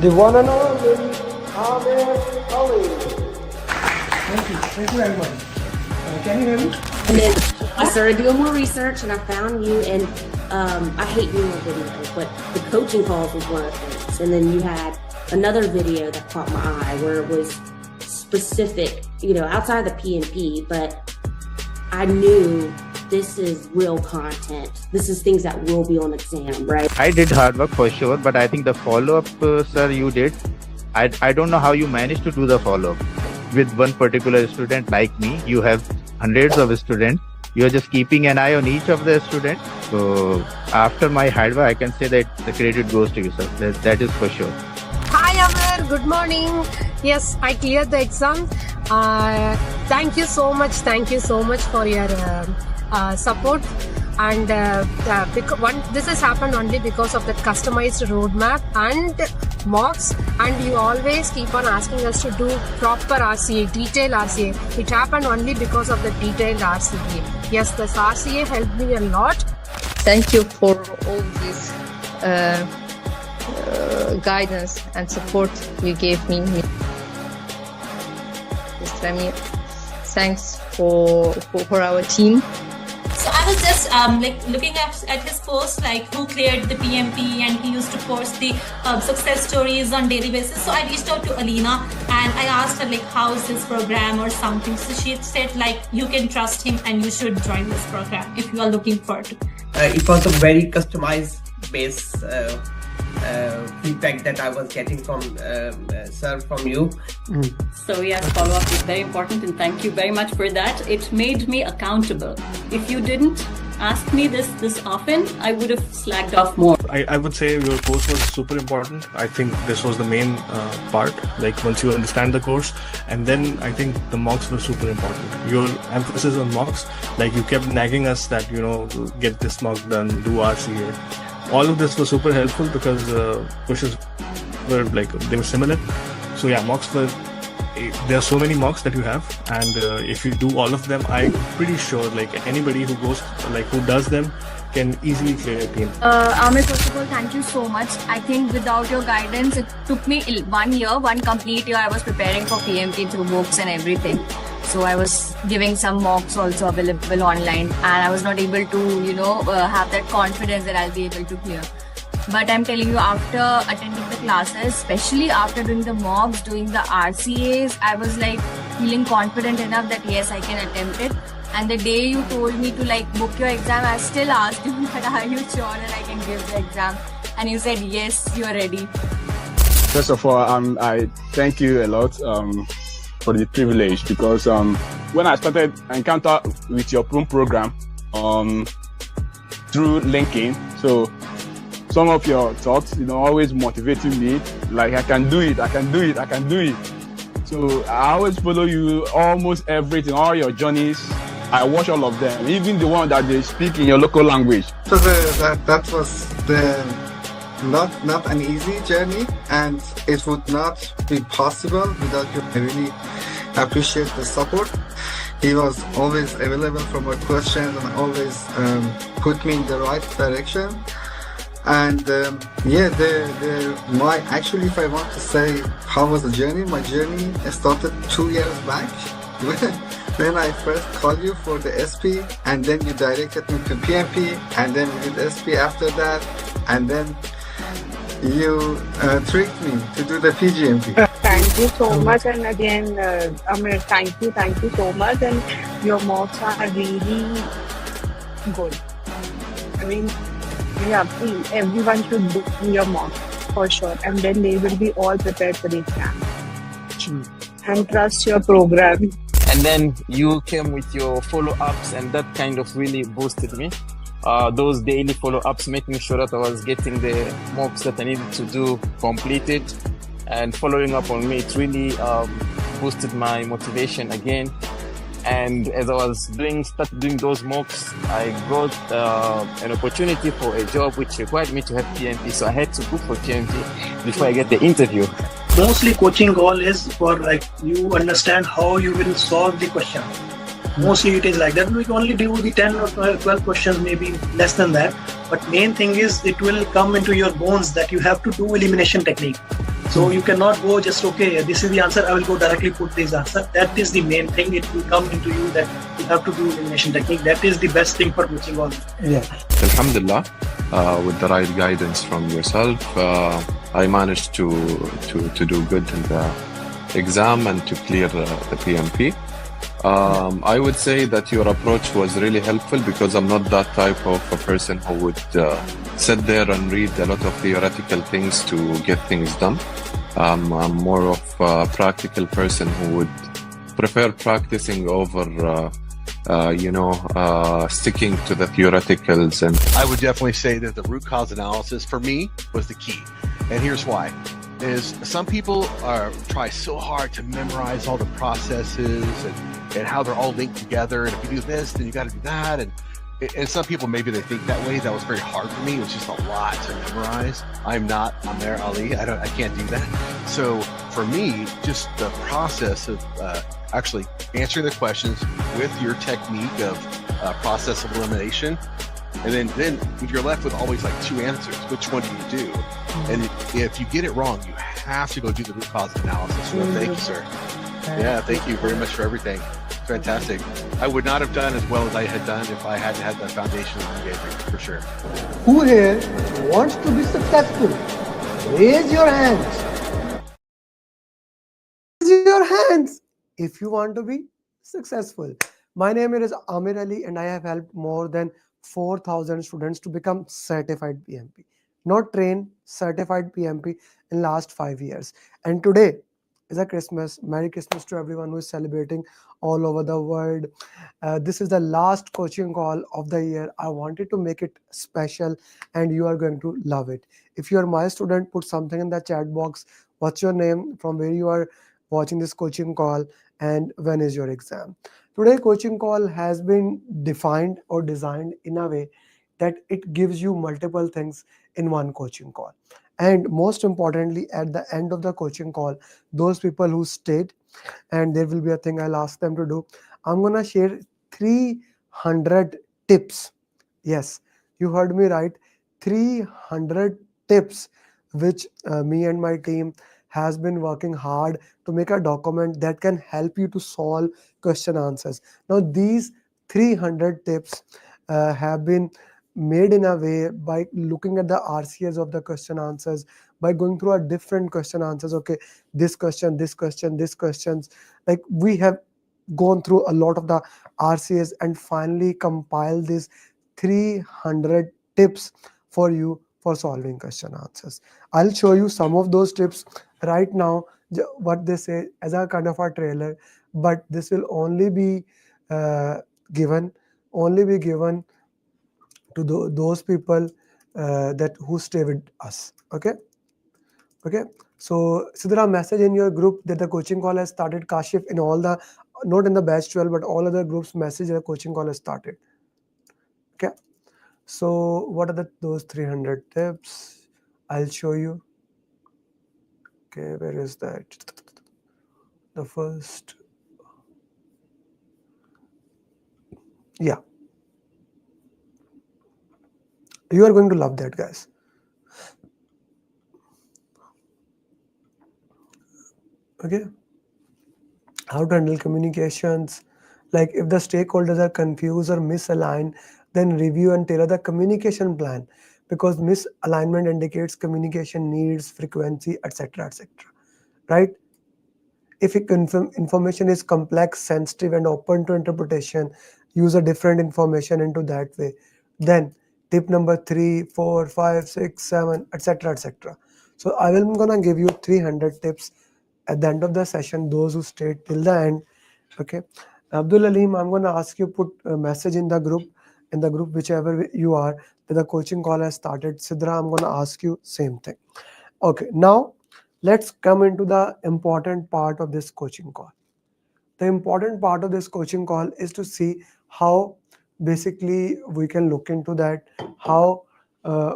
The one and only Ali. Thank you very much. Can you hear me? And then I started doing more research and I found you, and I hate doing videos, but the coaching calls was one of the things. And then you had another video that caught my eye where it was specific, outside the PMP, but I knew this is real content. This is things that will be on exam, right? I did hard work for sure, but I think the follow-up, sir, you did. I don't know how you managed to do the follow-up. With one particular student like me, you have hundreds of students. You are just keeping an eye on each of the students. So after my hard work, I can say that the credit goes to you, sir. That is for sure. Hi Amir, good morning. Yes, I cleared the exam. Thank you so much. Thank you so much for your support. And this has happened only because of the customized roadmap and mocks, and you always keep on asking us to do proper RCA, detailed RCA. It happened only because of the detailed RCA. Yes, this RCA helped me a lot. Thank you for all this guidance and support you gave me. Mr. Amir, thanks for our team. So I was just looking at his post, who cleared the PMP, and he used to post the success stories on daily basis. So I reached out to Alina and I asked her how is his program or something. So she said you can trust him and you should join this program if you are looking for it. It was a very customized base feedback that I was getting from sir, from you. So yes, follow-up is very important, and thank you very much for that. It made me accountable. If you didn't ask me this often, I would have slacked off more. I would say your course was super important. I think this was the main part, once you understand the course, and then I think the mocks were super important. Your emphasis on mocks, you kept nagging us that, get this mock done, do RCA. All of this was super helpful because questions were they were similar. So yeah, mocks were, there are so many mocks that you have, and if you do all of them, I'm pretty sure anybody who goes, who does them can easily clear a PMP. Amir, first of all, thank you so much. I think without your guidance, it took me 1 year, one complete year. I was preparing for PMP through books and everything. So I was giving some mocks also available online, and I was not able to, have that confidence that I'll be able to clear. But I'm telling you, after attending the classes, especially after doing the mocks, doing the RCAs, I was feeling confident enough that yes, I can attempt it. And the day you told me to book your exam, I still asked you that are you sure that I can give the exam? And you said yes, you are ready. First of all, I thank you a lot for the privilege, because when I started encounter with your program through LinkedIn, so some of your thoughts, always motivating me, I can do it, I can do it, I can do it. So I always follow you, almost everything, all your journeys. I watch all of them, even the one that they speak in your local language. So that was not an easy journey, and it would not be possible without you. I really appreciate the support. He was always available for my questions and always put me in the right direction. And actually, if I want to say how was the journey, my journey started 2 years back. When I first called you for the SP, and then you directed me to PMP, and then we did SP after that, and then you tricked me to do the PGMP. Thank you so much, and again, Amir, thank you so much, and your mocks are really good. I mean, yeah, please, everyone should do your mock for sure, and then they will be all prepared for the exam. And trust your program. And then you came with your follow-ups, and that kind of really boosted me. Those daily follow-ups, making sure that I was getting the mocks that I needed to do completed, and following up on me, it really boosted my motivation again. And as I was started doing those mocks, I got an opportunity for a job which required me to have PMP, so I had to book for PMP before I get the interview. Mostly coaching goal is for you understand how you will solve the question. Mostly it is like that. We can only do the 10 or 12 questions, maybe less than that. But main thing is it will come into your bones that you have to do elimination technique. So you cannot go just, okay, this is the answer, I will go directly put this answer. That is the main thing. It will come into you that you have to do elimination technique. That is the best thing for coaching all. Yeah. Alhamdulillah, with the right guidance from yourself, I managed to do good in the exam and to clear the PMP. I would say that your approach was really helpful because I'm not that type of a person who would sit there and read a lot of theoretical things to get things done. I'm more of a practical person who would prefer practicing over sticking to the theoreticals. And I would definitely say that the root cause analysis for me was the key. And here's why. Is some people try so hard to memorize all the processes and how they're all linked together. And if you do this, then you got to do that. And some people, maybe they think that way. That was very hard for me. It was just a lot to memorize. I'm not Amer Ali. I can't do that. So for me, just the process of actually answering the questions with your technique of process of elimination. And then if you're left with always like two answers, which one do you do? And if you get it wrong, you have to go do the root cause analysis. So thank you, sir. Yeah, thank you very much for everything. Fantastic. I would not have done as well as I had done if I hadn't had the foundation of you gave me, for sure. Who here wants to be successful? Raise your hands. Raise your hands if you want to be successful. My name is Amir Ali and I have helped more than 4,000 students to become certified PMP. Not trained, certified PMP in last 5 years. And today is a Christmas. Merry Christmas to everyone who is celebrating all over the world. This is the last coaching call of the year. I wanted to make it special and you are going to love it. If you are my student, put something in the chat box. What's your name, from where you are watching this coaching call, and when is your exam? Today coaching call has been defined or designed in a way that it gives you multiple things in one coaching call. And most importantly, at the end of the coaching call, those people who stayed, and there will be a thing I'll ask them to do, I'm going to share 300 tips. Yes, you heard me right. 300 tips which me and my team has been working hard to make a document that can help you to solve question answers. Now these 300 tips have been made in a way by looking at the RCS of the question answers, by going through a different question answers. Okay, this question, this question, this questions. Like we have gone through a lot of the RCS and finally compile these 300 tips for you for solving question answers. I'll show you some of those tips right now, what they say as a kind of a trailer, but this will only be given to those people that who stay with us. Okay. So Sidra, message in your group that the coaching call has started. Kashif, in all the, not in the batch 12, but all other groups, message the coaching call has started. Okay. So what are those 300 tips? I'll show you. Okay, where is that? The first. Yeah. You are going to love that, guys. Okay. How to handle communications. Like if the stakeholders are confused or misaligned, then review and tailor the communication plan, because misalignment indicates communication needs, frequency, etc., etc. Right? If information is complex, sensitive, and open to interpretation, use a different information into that way. Then tip number 3, 4, 5, 6, 7, etc., etc. So I am gonna give you 300 tips at the end of the session. Those who stayed till the end. Okay, Abdul Alim, I'm gonna ask you put a message in the group, whichever you are, that the coaching call has started. Sidra, I'm gonna ask you same thing. Okay, now let's come into the important part of this coaching call. The important part of this coaching call is to see how basically we can look into that, how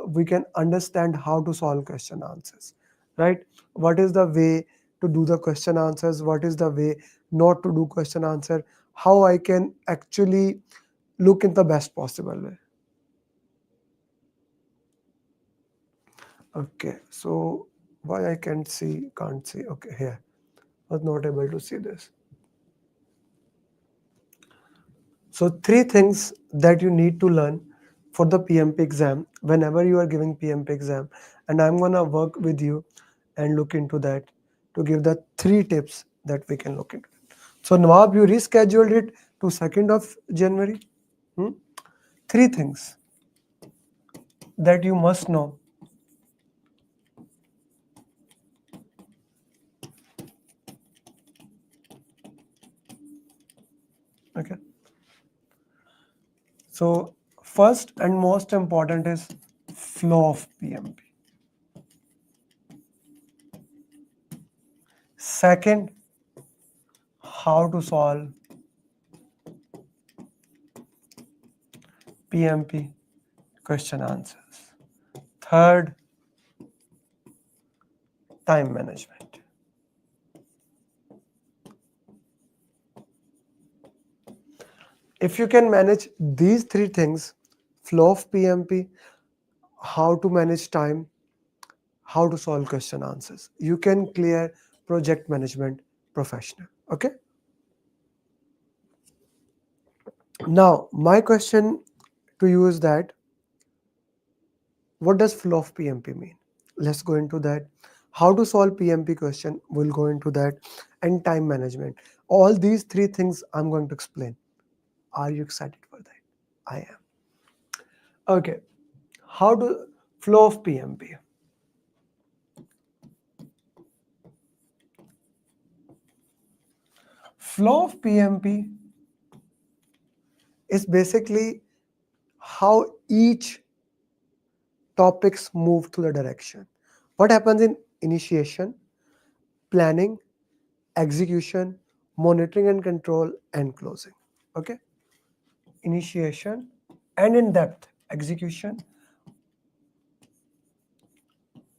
we can understand how to solve question answers, right? What is the way to do the question answers? What is the way not to do question answer? How I can actually look in the best possible way. Okay, so Why I can't see? Okay, here. Was not able to see this. So 3 things that you need to learn for the PMP exam whenever you are giving PMP exam, and I'm gonna work with you and look into that to give the 3 tips that we can look into. So Nawab, you rescheduled it to 2nd of January. 3 things that you must know. Okay. So first and most important is flow of PMP. Second, how to solve PMP question answers. Third, time management. If you can manage these 3 things, flow of PMP, how to manage time, how to solve question answers, you can clear project management professional. Okay. Now, my question to you is that what does flow of PMP mean? Let's go into that. How to solve PMP question, we'll go into that, and time management. All these 3 things I'm going to explain. Are you excited for that? I am. Okay. How to flow of PMP? Flow of PMP is basically how each topics move to the direction. What happens in initiation, planning, execution, monitoring and control, and closing. Okay. Initiation and in-depth execution,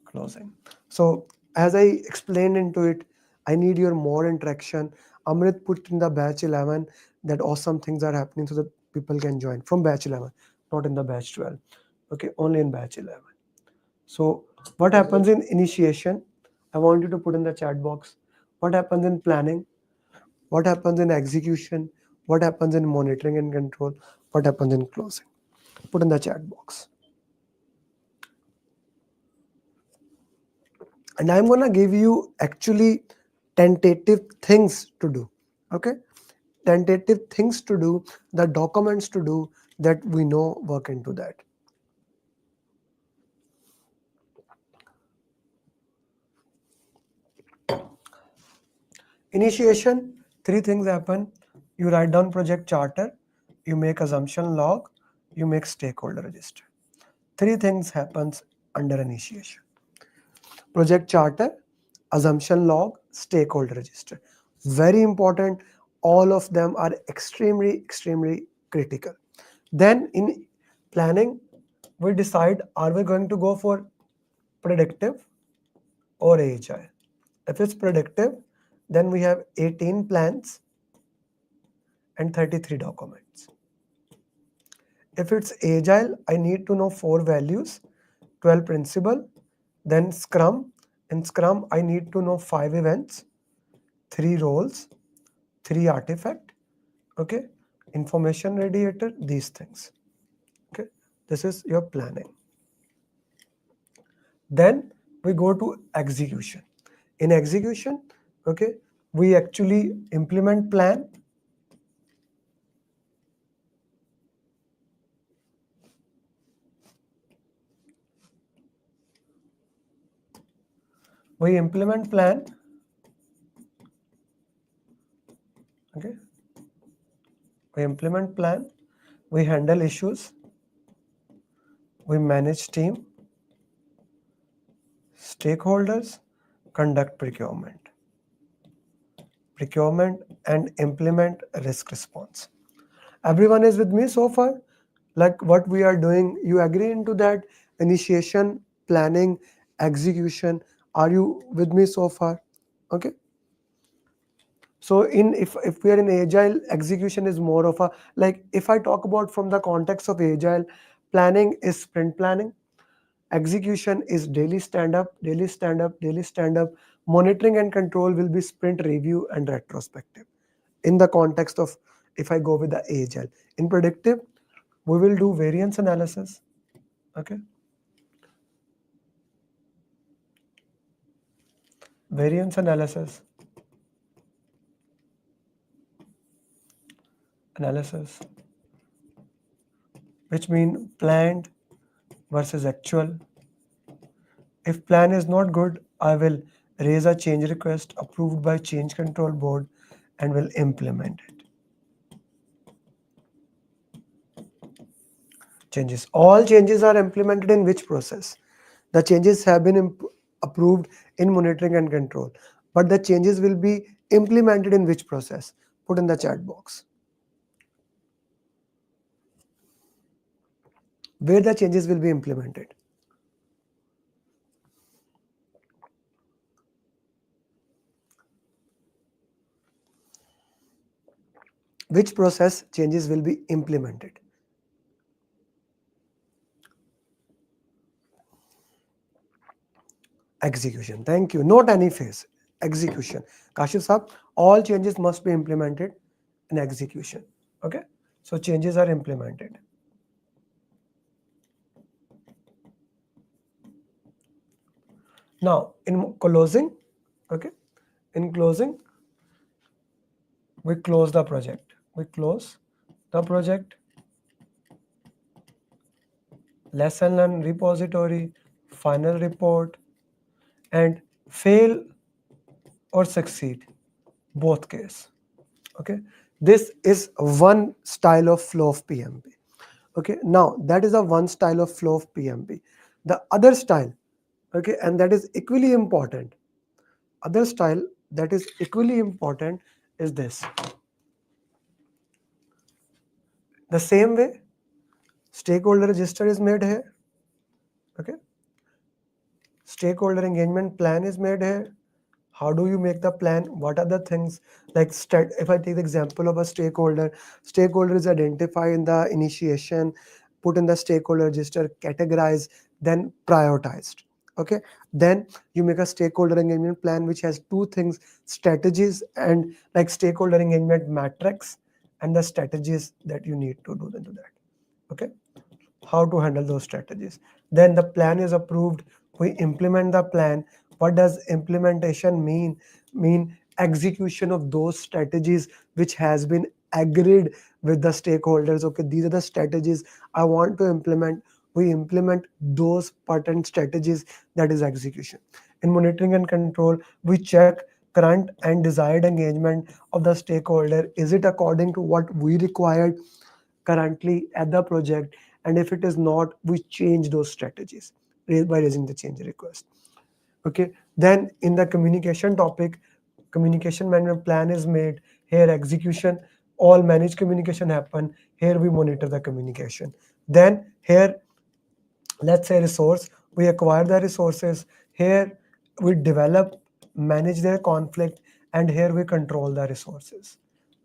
closing. So as I explained into it, I need your more interaction. Amrit put in the batch 11 that awesome things are happening so that people can join from batch 11, not in the batch 12. Okay, only in batch 11. So what happens in initiation? I want you to put in the chat box. What happens in planning? What happens in execution? What happens in monitoring and control? What happens in closing? Put in the chat box. And I'm going to give you actually tentative things to do. Okay. Tentative things to do, the documents to do that we know work into that. Initiation, 3 things happen. You write down project charter, you make assumption log, you make stakeholder register. 3 things happens under initiation. Project charter, assumption log, stakeholder register. Very important. All of them are extremely critical. Then in planning, we decide, are we going to go for predictive or agile? If it's predictive, then we have 18 plans and 33 documents. If it's agile, I need to know 4 values, 12 principle, then Scrum. In Scrum, I need to know 5 events, 3 roles, 3 artifact, okay, information radiator, these things. Okay, this is your planning. Then we go to execution. In execution, okay, we actually implement plan. We implement plan. Okay. We implement plan. We handle issues. We manage team, stakeholders, conduct procurement and implement risk response. Everyone is with me so far? Like what we are doing, you agree into that? Initiation, planning, execution. Are you with me so far? Okay. So if we are in agile, execution is more of a, like if I talk about from the context of agile, planning is sprint planning, Execution is daily stand up, daily stand up, daily stand up. Monitoring and control will be sprint review and retrospective. In the context of, if I go with the agile, in predictive, we will do variance analysis. Okay. Variance analysis. Which mean planned versus actual. If plan is not good, I will raise a change request approved by change control board and will implement it. Changes. All changes are implemented in which process? The changes have been approved in monitoring and control, but the changes will be implemented in which process? Put in the chat box. Where the changes will be implemented. Which process changes will be implemented? Execution. Thank you. Not any phase. Execution. Kashif Saab, all changes must be implemented in execution. Okay. So changes are implemented. Now in closing, okay, in closing, we close the project. We close the project. Lesson learned repository, final report, and fail or succeed, both case. Okay, this is one style of flow of PMP. Okay, now that is a one style of flow of PMP. The other style, okay, and that is equally important. Other style that is equally important is this. The same way, stakeholder register is made here. Okay, stakeholder engagement plan is made here. How do you make the plan? What are the things like if I take the example of a stakeholder is identified in the initiation, put in the stakeholder register, categorized, then prioritized. Okay, then you make a stakeholder engagement plan which has two things, strategies and like stakeholder engagement matrix and the strategies that you need to do into that. Okay, how to handle those strategies. Then the plan is approved, we implement the plan. What does implementation mean? Execution of those strategies which has been agreed with the stakeholders. Okay, these are the strategies I want to implement. We implement those pertinent strategies, that is execution. In monitoring and control, we check current and desired engagement of the stakeholder. Is it according to what we required currently at the project? And if it is not, we change those strategies by raising the change request. Okay, then in the communication topic, communication management plan is made. Here execution, all managed communication happen. Here we monitor the communication. Then here, let's say resource, we acquire the resources. Here we develop, manage their conflict, and here we control the resources.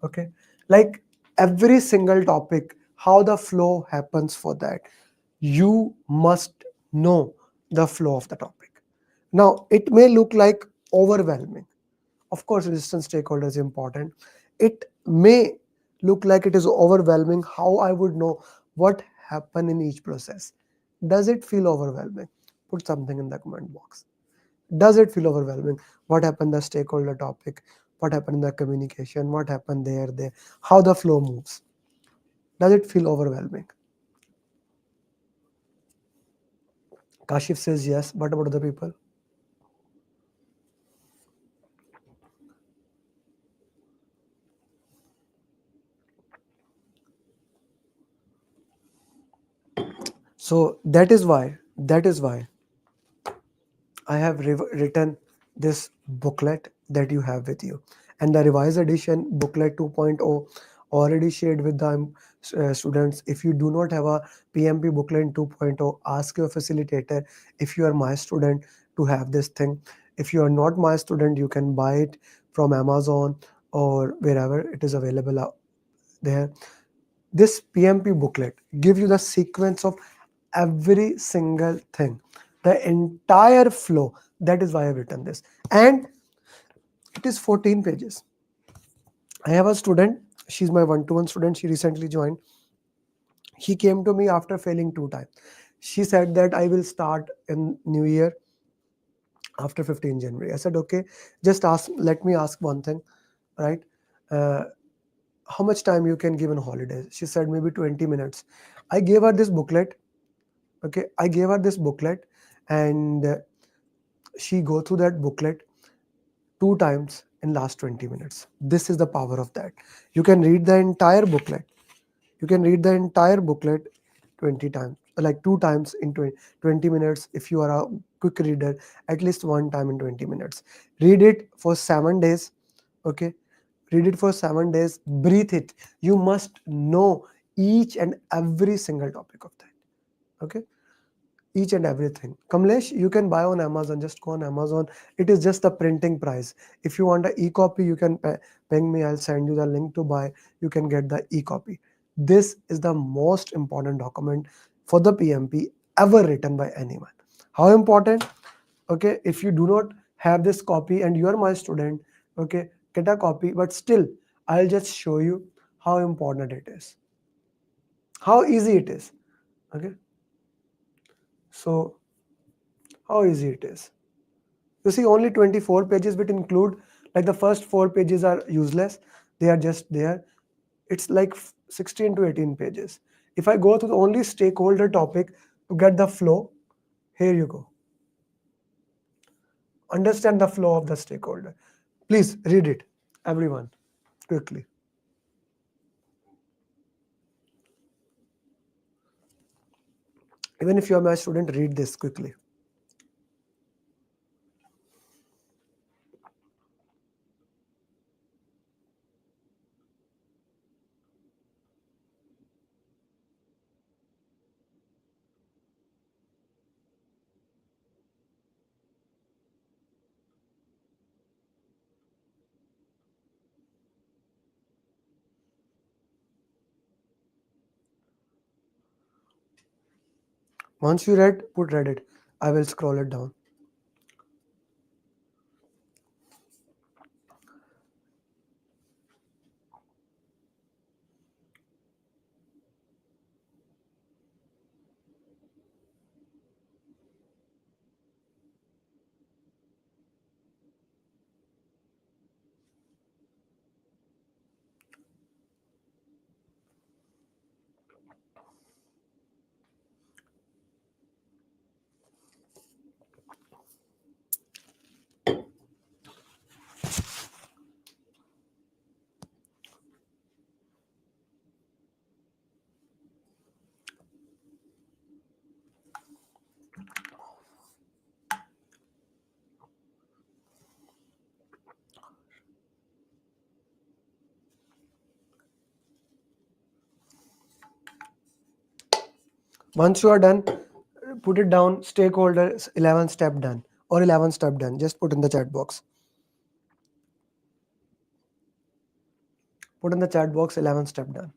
Okay, like every single topic, how the flow happens for that, you must know the flow of the topic. Now it may look like overwhelming. Of course, resistance stakeholder is important. It may look like it is overwhelming. How I would know what happened in each process? Does it feel overwhelming? Put something in the comment box. Does it feel overwhelming? What happened in the stakeholder topic? What happened in the communication? What happened there? How the flow moves? Does it feel overwhelming? Kashif says yes. What about other people? So that is why I have written this booklet that you have with you, and the revised edition booklet 2.0 already shared with the students. If you do not have a PMP booklet 2.0, ask your facilitator if you are my student to have this thing. If you are not my student, you can buy it from Amazon or wherever it is available out there. This PMP booklet give you the sequence of every single thing, the entire flow. That is why I've written this. And it is 14 pages. I have a student, she's my one-to-one student, she recently joined. She came to me after failing 2 times. She said that I will start in New Year after 15 January. I said, okay, just let me ask one thing, right? How much time you can give in holidays? She said maybe 20 minutes. I gave her this booklet. Okay, I gave her this booklet, and she go through that booklet 2 times in last 20 minutes. This is the power of that. You can read the entire booklet. You can read the entire booklet 20 times, like 2 times in 20 minutes. If you are a quick reader, at least 1 time in 20 minutes. Read it for 7 days. Okay, read it for 7 days. Breathe it. You must know each and every single topic of that. Okay, each and everything. Kamlesh, you can buy on Amazon. Just go on Amazon. It is just the printing price. If you want an e-copy, you can ping me. I'll send you the link to buy. You can get the e-copy. This is the most important document for the PMP ever written by anyone. How important? Okay, if you do not have this copy and you are my student, okay, get a copy. But still, I'll just show you how important it is, how easy it is. Okay, so how easy it is. You see, only 24 pages, which include, like, the first 4 pages are useless. They are just there. It's like 16 to 18 pages. If I go to the only stakeholder topic to get the flow, here you go. Understand the flow of the stakeholder. Please read it, everyone, quickly. Even if you are my student, read this quickly. Once you read, put Reddit. I will scroll it down. Once you are done, put it down. Stakeholders 11 step done or 11 step done. Just put in the chat box. Put in the chat box 11 step done.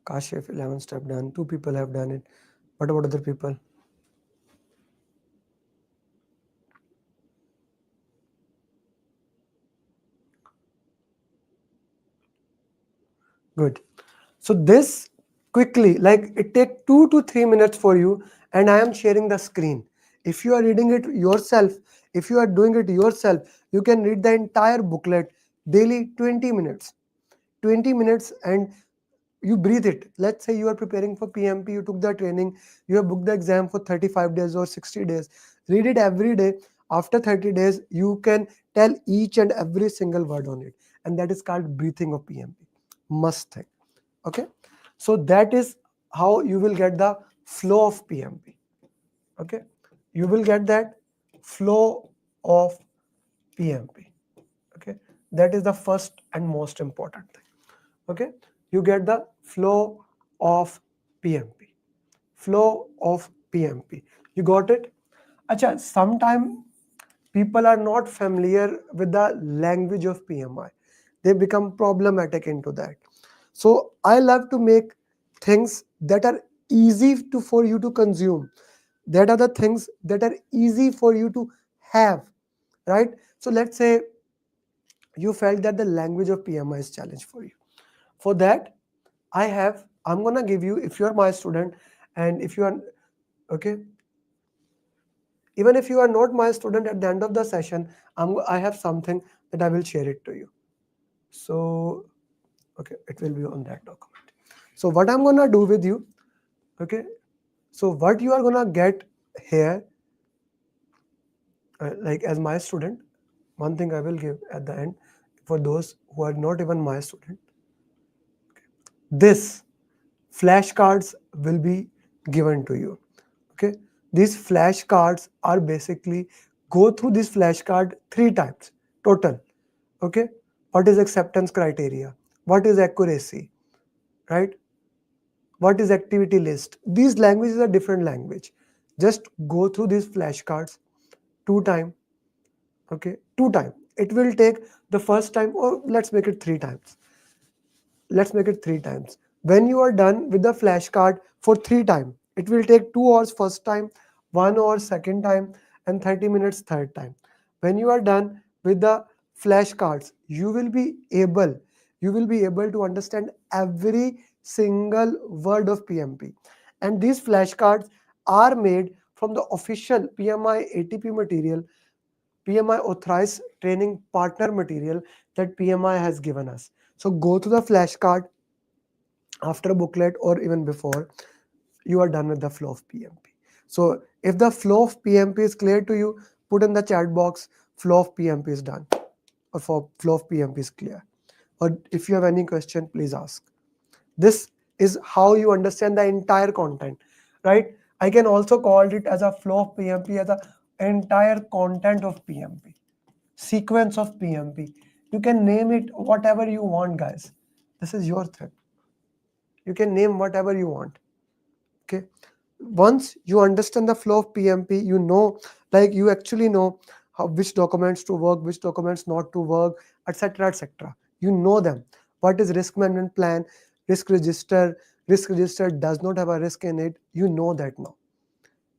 Kashif 11 step done. 2 people have done it. What about other people? Good. So this quickly, like, it take 2 to 3 minutes for you, and I am sharing the screen. If you are reading it yourself, if you are doing it yourself, you can read the entire booklet daily 20 minutes. 20 minutes, and you breathe it. Let's say you are preparing for PMP, you took the training, you have booked the exam for 35 days or 60 days. Read it every day. After 30 days, you can tell each and every single word on it. And that is called breathing of PMP. Must think. Okay. So that is how you will get the flow of PMP. Okay. You will get that flow of PMP. Okay. That is the first and most important thing. Okay. You get the flow of PMP. flow of PMP. You got it? Acha, sometime people are not familiar with the language of PMI. They become problematic into that. So I love to make things that are easy to for you to consume. That are the things that are easy for you to have, right? So let's say you felt that the language of PMI is challenge for you. For that, I'm gonna give you, if you're my student, and if you are okay, even if you are not my student, at the end of the session, I have something that I will share it to you. So okay, it will be on that document. So what I'm gonna do with you, okay, so what you are gonna get here, like as my student, one thing I will give at the end for those who are not even my student, this flashcards will be given to you. Okay, these flashcards are basically, go through this flashcard 3 times total. Okay, what is acceptance criteria, what is accuracy, right, what is activity list. These languages are different language. Just go through these flashcards 2 times. Okay, 2 times. It will take the first time, or let's make it 3 times. Let's make it 3 times. When you are done with the flashcard for 3 times, it will take 2 hours first time, 1 hour second time, and 30 minutes third time. When you are done with the flashcards, you will be able to understand every single word of PMP. And these flashcards are made from the official PMI ATP material, PMI authorized training partner material that PMI has given us. So go to the flashcard after a booklet or even before you are done with the flow of PMP. So if the flow of PMP is clear to you, put in the chat box, flow of PMP is done, or for flow of PMP is clear. Or if you have any question, please ask. This is how you understand the entire content, right? I can also call it as a flow of PMP, as a entire content of PMP, sequence of PMP. You can name it whatever you want, guys. This is your thing. You can name whatever you want. Okay. Once you understand the flow of PMP, you know, like you actually know how, which documents to work, which documents not to work, etc., etc. You know them. What is risk management plan, risk register? Risk register does not have a risk in it. You know that now.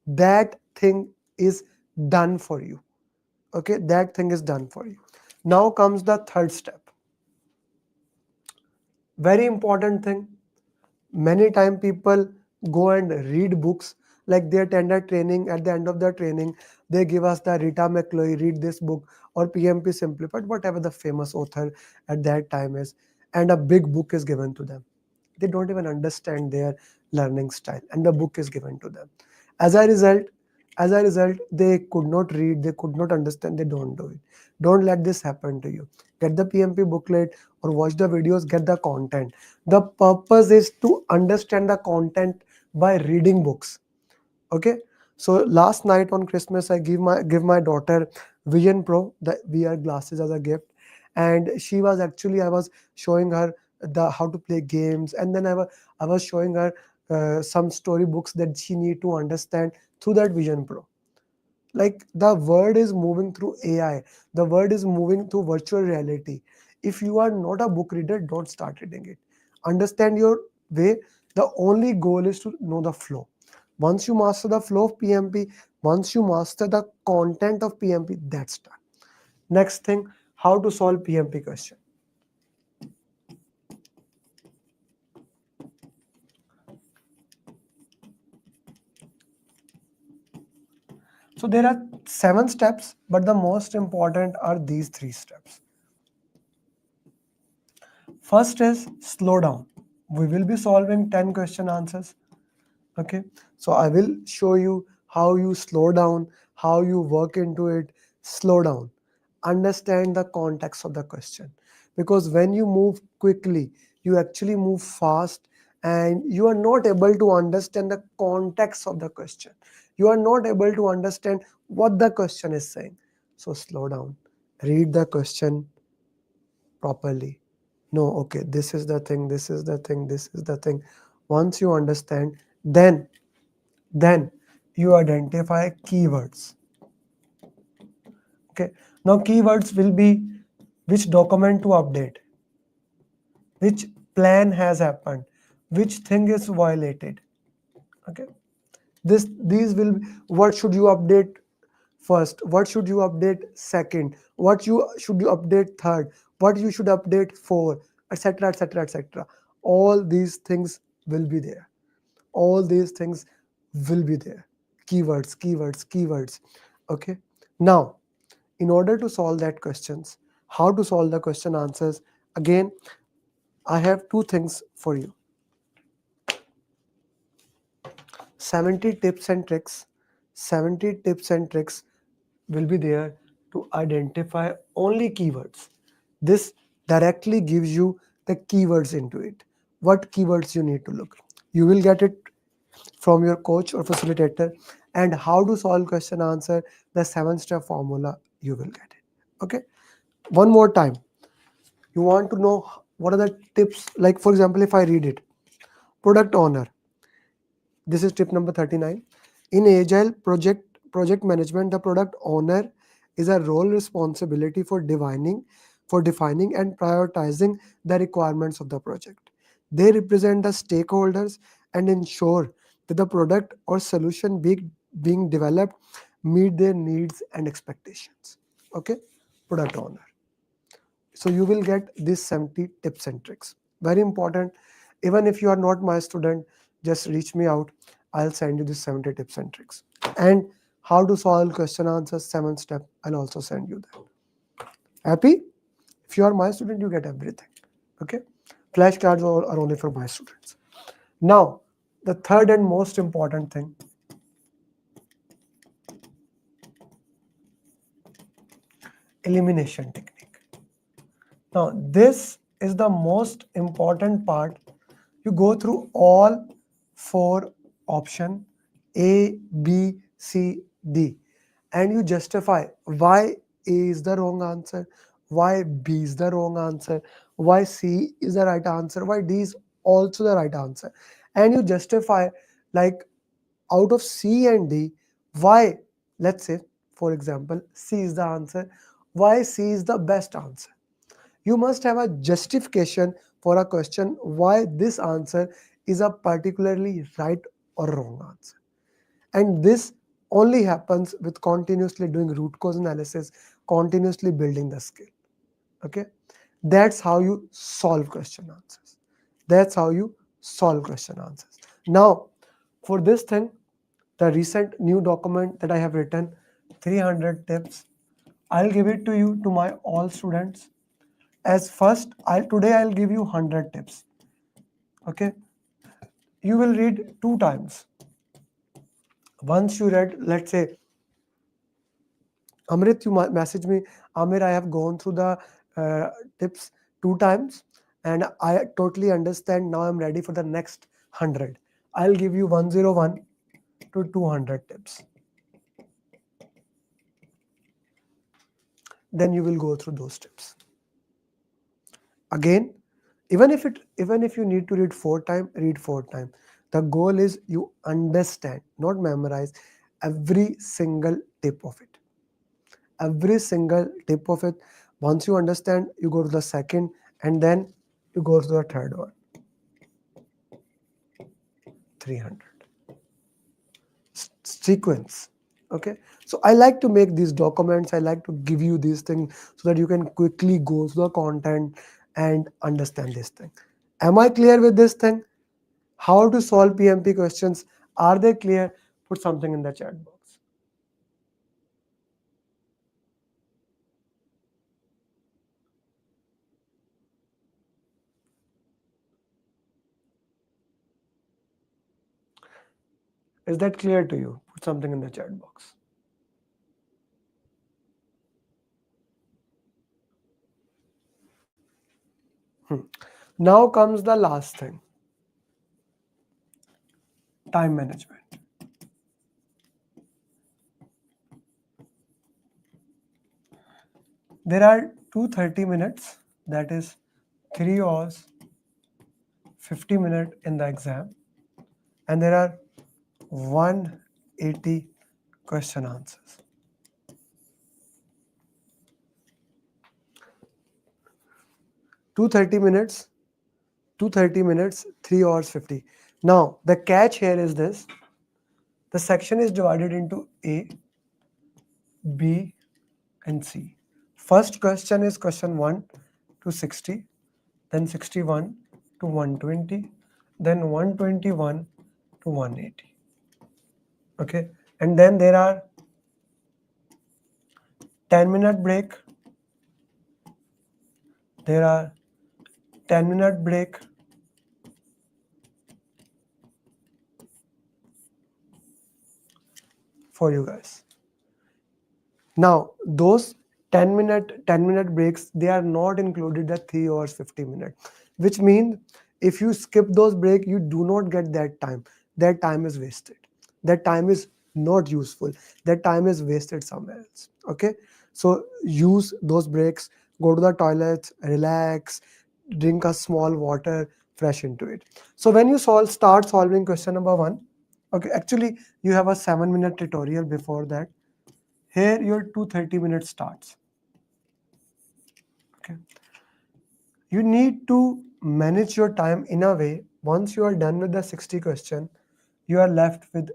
That thing is done for you. Okay, that thing is done for you. Now comes the third step. Very important thing. Many time people go and read books, like they attend a training. At the end of the training, they give us the Rita McCloy, read this book, or PMP Simplified, whatever the famous author at that time is, and a big book is given to them. They don't even understand their learning style, and the book is given to them. As a result, they could not read, they could not understand, they don't do it. Don't let this happen to you. Get the PMP booklet or watch the videos, get the content. The purpose is to understand the content by reading books. Okay, so last night on Christmas, I give my daughter Vision Pro, the VR glasses, as a gift. And she was actually, I was showing her the how to play games, and then I was showing her some story books that she need to understand through that Vision Pro. Like, the world is moving through AI, the world is moving through virtual reality. If you are not a book reader, don't start reading it. Understand your way. The only goal is to know the flow. Once you master the flow of PMP, once you master the content of PMP, that's done. Next thing, how to solve PMP question. So there are 7 steps, but the most important are these 3 steps. First is slow down. We will be solving 10 question answers. Okay, so I will show you how you slow down, how you work into it. Slow down, understand the context of the question, because when you move quickly, you actually move fast, and you are not able to understand the context of the question. You are not able to understand what the question is saying. So slow down, read the question properly. No, okay, this is the thing, this is the thing, this is the thing. Once you understand, then Then you identify keywords. Okay. Now keywords will be which document to update, which plan has happened, which thing is violated. Okay. These will, what should you update first, what should you update second, what you should you update third, what you should update four, etc, etc, etc. All these things will be there. All these things will be there. Keywords, keywords, keywords. Okay. Now, in order to solve that questions, how to solve the question answers, again, I have two things for you. 70 tips and tricks. 70 tips and tricks will be there to identify only keywords. This directly gives you the keywords into it. What keywords you need to look. You will get it from your coach or facilitator, and how to solve question answer, the 7-step formula, you will get it. Okay. One more time. You want to know what are the tips, like for example, if I read it, product owner. This is tip number 39. In agile project management, the product owner is a role responsibility for defining and prioritizing the requirements of the project. They represent the stakeholders and ensure that the product or solution being developed meet their needs and expectations. Okay, product owner. So you will get these 70 tips and tricks. Very important. Even if you are not my student, just reach me out. I'll send you these 70 tips and tricks. And how to solve question answers, 7 step, I'll also send you that. Happy? If you are my student, you get everything. Okay. Flashcards are only for my students. Now, the third and most important thing, elimination technique. Now, this is the most important part. You go through all 4 options, A, B, C, D, and you justify why A is the wrong answer, why B is the wrong answer, why C is the right answer, why D is also the right answer. And you justify, like, out of C and D, why, let's say, for example, C is the answer, why C is the best answer. You must have a justification for a question why this answer is a particularly right or wrong answer. And this only happens with continuously doing root cause analysis, continuously building the skill. Okay, that's how you solve question answers. That's how you solve question answers. Now, for this thing, the recent new document that I have written, 300 tips, I'll give it to you, to my all students. As first, today I'll give you 100 tips. Okay, you will read 2 times. Once you read, let's say, Amrit, you message me, Amir, I have gone through the tips 2 times and I totally understand. Now I'm ready for the next 100. I'll give you 101 to 200 tips. Then you will go through those tips. Again, even if you need to read 4 times, read 4 times. The goal is you understand, not memorize, every single tip of it. Every single tip of it. Once you understand, you go to the second, and then you go to the third one. 300. Sequence. Okay. So I like to make these documents. I like to give you these things so that you can quickly go through the content and understand this thing. Am I clear with this thing? How to solve PMP questions? Are they clear? Put something in the chat box. Is that clear to you? Put something in the chat box. Now comes the last thing. Time management. There are 230 minutes, that is 3 hours, 50 minutes in the exam. And there are 180 question answers. 230 minutes, 230 minutes, 3 hours 50. Now, the catch here is this. The section is divided into A, B, and C. First question is question 1 to 60, then 61 to 120, then 121 to 180. Okay, and then there are 10-minute break. There are 10-minute break. For you guys. Now, those 10-minute breaks, they are not included the 3 hours 50 minutes, which means if you skip those breaks, you do not get that time. That time is wasted. That time is not useful. That time is wasted somewhere else. Okay, so use those breaks, go to the toilet, relax, drink a small water, fresh into it. So when you start solving question number 1, okay, actually you have a 7-minute tutorial before that. Here your 230 minutes starts. Okay, you need to manage your time in a way. Once you are done with the 60 question, you are left with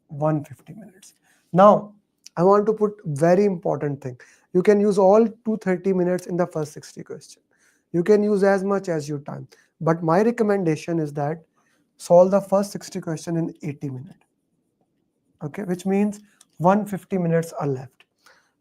150 minutes. Now I want to put very important thing. You can use all 230 minutes in the first 60 question. You can use as much as your time, but my recommendation is that solve the first 60 question in 80 minutes. Okay, which means 150 minutes are left,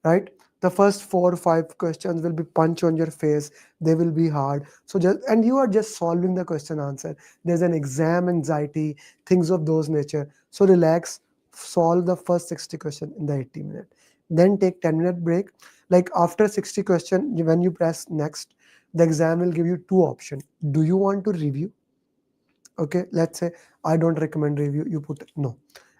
right? The first 4 or 5 questions will be punch on your face. They will be hard. So and you are just solving the question answer. There's an exam anxiety, things of those nature. So relax, solve the first 60 question in the 80 minute. Then take 10-minute break. Like after 60 question, when you press next, the exam will give you 2 options. Do you want to review? Okay, let's say I don't recommend review. You put no.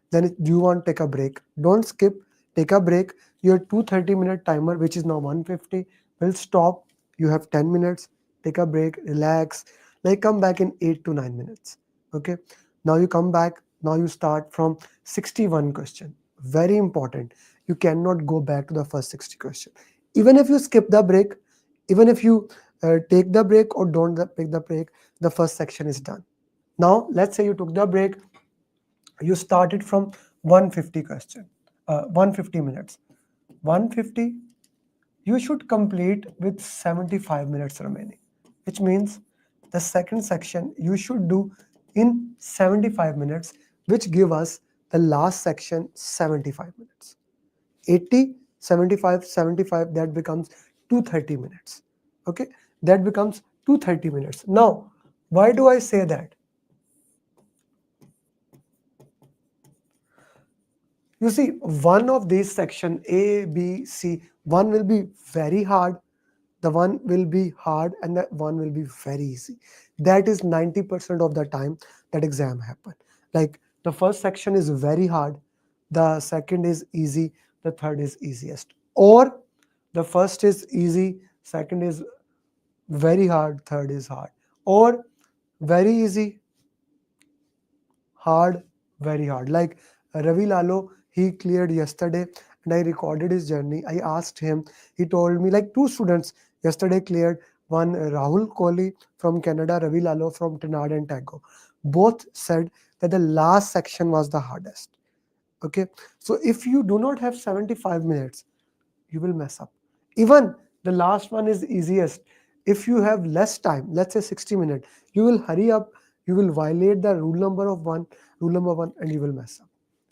Then do you want to take a break? Don't skip. Take a break. Your 230-minute timer, which is now 150, will stop. You have 10 minutes. Take a break. Relax. Like come back in 8 to 9 minutes. Okay. Now you come back. Now you start from 61 question. Very important. You cannot go back to the first 60 question. Even if you skip the break, even if you take the break or don't take the break, the first section is done. Now let's say you took the break. You started from 150 question, 150 minutes. 150, you should complete with 75 minutes remaining, which means the second section you should do in 75 minutes, which give us the last section 75 minutes. 80, 75, 75, that becomes 230 minutes. Okay, that becomes 230 minutes. Now, why do I say that? You see, one of these section A, B, C, one will be very hard, the one will be hard, and the one will be very easy. That is 90% of the time that exam happen. Like the first section is very hard, the second is easy, the third is easiest. Or the first is easy, second is very hard, third is hard. Or very easy, hard, very hard. Like Ravi Lalo, he cleared yesterday and I recorded his journey. I asked him, he told me like 2 students yesterday cleared, one Rahul Kohli from Canada, Ravi Lalo from Trinidad and Tobago. Both said that the last section was the hardest. Okay, so if you do not have 75 minutes, you will mess up. Even the last one is easiest. If you have less time, let's say 60 minutes, you will hurry up, you will violate the rule number 1, and you will mess up.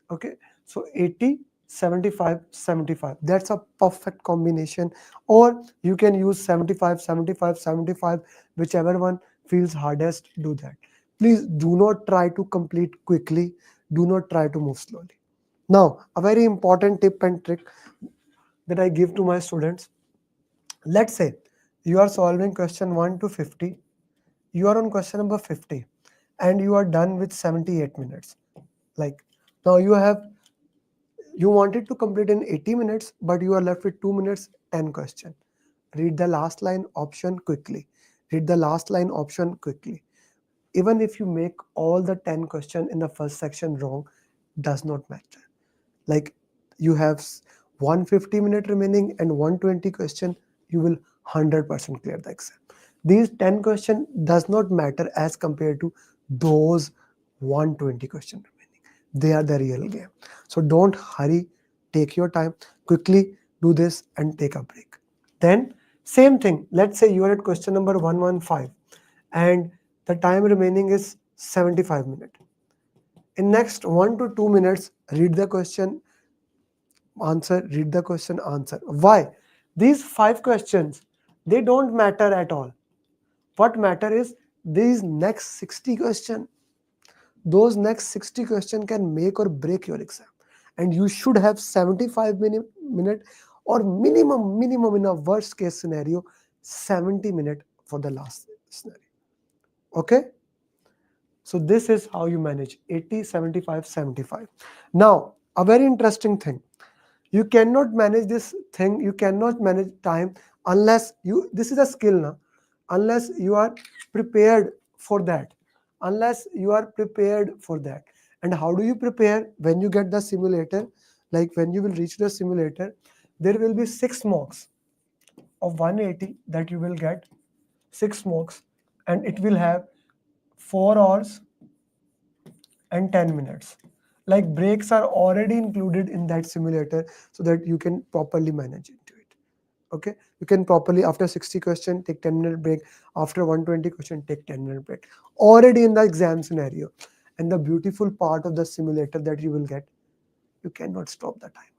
Okay, so 80, 75, 75, that's a perfect combination. Or you can use 75, 75, 75, whichever one feels hardest, do that. Please do not try to complete quickly, do not try to move slowly. Now, a very important tip and trick that I give to my students. Let's say you are solving question 1 to 50. You are on question number 50 and you are done with 78 minutes. Like now you wanted to complete in 80 minutes, but you are left with 2 minutes, 10 question. Read the last line option quickly. Read the last line option quickly. Even if you make all the 10 question in the first section wrong, does not matter. Like you have 150-minute remaining and 120 question, you will 100% clear the exam. These 10 question does not matter as compared to those 120 question remaining. They are the real game. So don't hurry, take your time, quickly do this and take a break. Then same thing, let's say you are at question number 115 and the time remaining is 75 minutes. In next 1 to 2 minutes, read the question, answer, read the question, answer. Why? These 5 questions, they don't matter at all. What matter is these next 60 questions. Those next 60 questions can make or break your exam. And you should have 75 minute or minimum in a worst case scenario, 70 minutes for the last scenario. Okay? So this is how you manage 80, 75, 75. Now, a very interesting thing. You cannot manage this thing, you cannot manage time unless you, this is a skill now, unless you are prepared for that. Unless you are prepared for that. And how do you prepare? When you get the simulator, like when you will reach the simulator, there will be 6 mocks of 180 that you will get, 6 mocks, and it will have 4 hours and 10 minutes. Like breaks are already included in that simulator so that you can properly manage into it. Okay, you can properly, after 60 question, take 10-minute break. After 120 question, take 10-minute break. Already in the exam scenario. And the beautiful part of the simulator that you will get, you cannot stop the timer.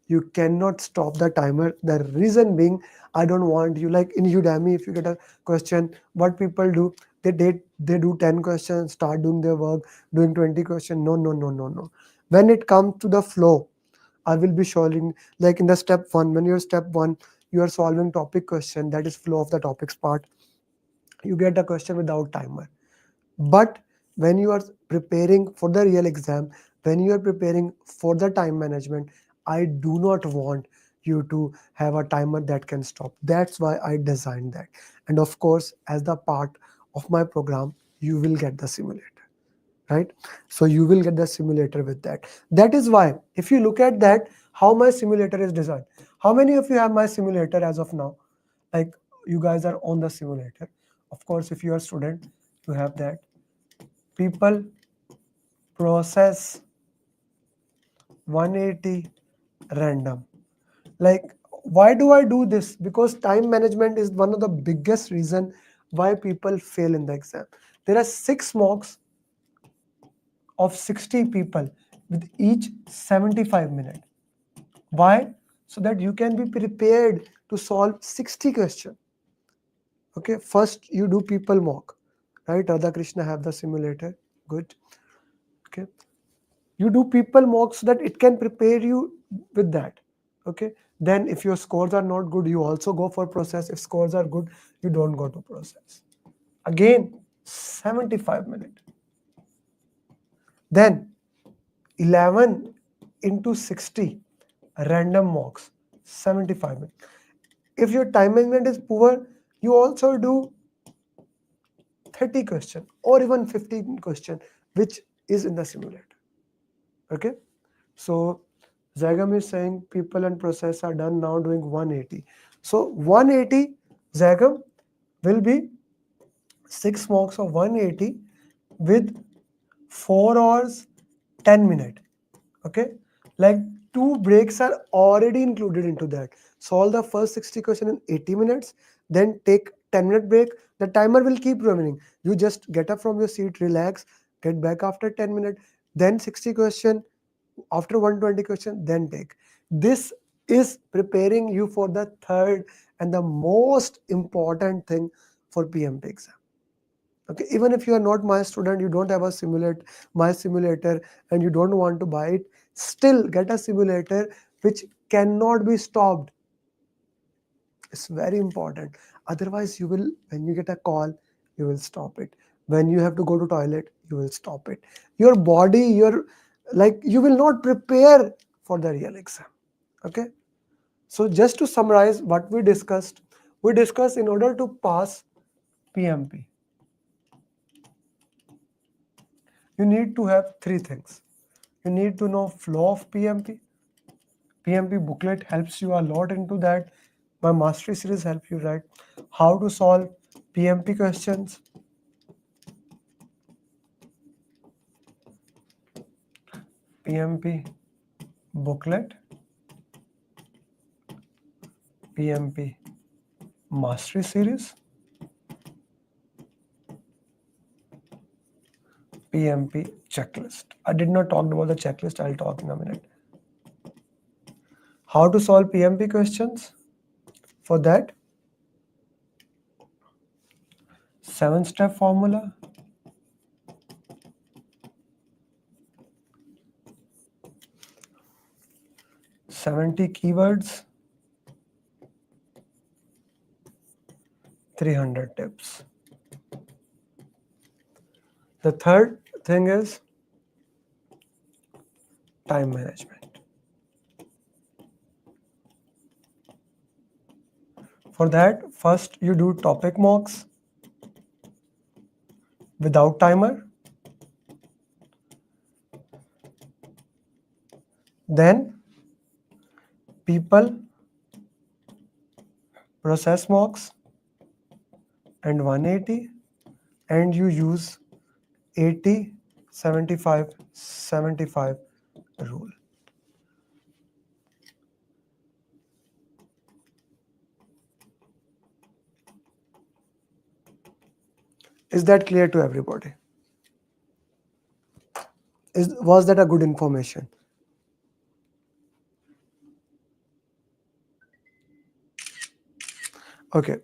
You cannot stop the timer. The reason being, I don't want you, like in Udemy, if you get a question, what people do, they do 10 questions, start doing their work, doing 20 questions. No. When it comes to the flow, I will be showing, like in the step 1, when you're step 1, you are solving topic question, that is flow of the topics part. You get a question without timer. But when you are preparing for the real exam, when you are preparing for the time management, I do not want you to have a timer that can stop. That's why I designed that. And of course, as the part of my program, you will get the simulator, right? So you will get the simulator with that. That is why, if you look at that, how my simulator is designed. How many of you have my simulator as of now? Like you guys are on the simulator. Of course, if you are a student, you have that. People, process, 180, random. Like, why do I do this? Because time management is one of the biggest reason why people fail in the exam. There are 6 mocks of 60 people with each 75 minutes. Why? So that you can be prepared to solve 60 questions. Okay, first you do people mock, right? Radha Krishna have the simulator. Good. Okay. You do people mock so that it can prepare you with that. Okay. Then if your scores are not good, you also go for process. If scores are good, you don't go to process. Again, 75 minutes. Then 11 into 60 random mocks, 75 minutes. If your time management is poor, you also do 30 question or even 15 question, which is in the simulator. Okay. So Zagam is saying people and process are done now doing 180. So 180 Zagam will be 6 mocks of 180 with 4 hours 10 minutes. Okay, like 2 breaks are already included into that. Solve the first 60 question in 80 minutes, then take 10-minute break. The timer will keep running. You just get up from your seat, relax, get back after 10 minutes, then 60 question, after 120 question, then take. This is preparing you for the third and the most important thing for PMP exam. Okay, even if you are not my student, you don't have a my simulator and you don't want to buy it, still get a simulator which cannot be stopped. It's very important. Otherwise, you will, when you get a call, you will stop it. When you have to go to toilet, you will stop it. Your body, you will not prepare for the real exam. Okay. So just to summarize what we discussed in order to pass PMP, you need to have three things. You need to know flow of PMP. PMP booklet helps you a lot into that. My mastery series helps you write how to solve PMP questions. PMP booklet, PMP mastery series, PMP checklist. I did not talk about the checklist. I'll talk in a minute. How to solve PMP questions? For that, 7-step formula, 70 keywords, 300 tips. The third thing is time management. For that, first you do topic mocks without timer. Then people, process mocks and 180, and you use 80, 75, 75 rule. Is that clear to everybody? Was that a good information? Okay.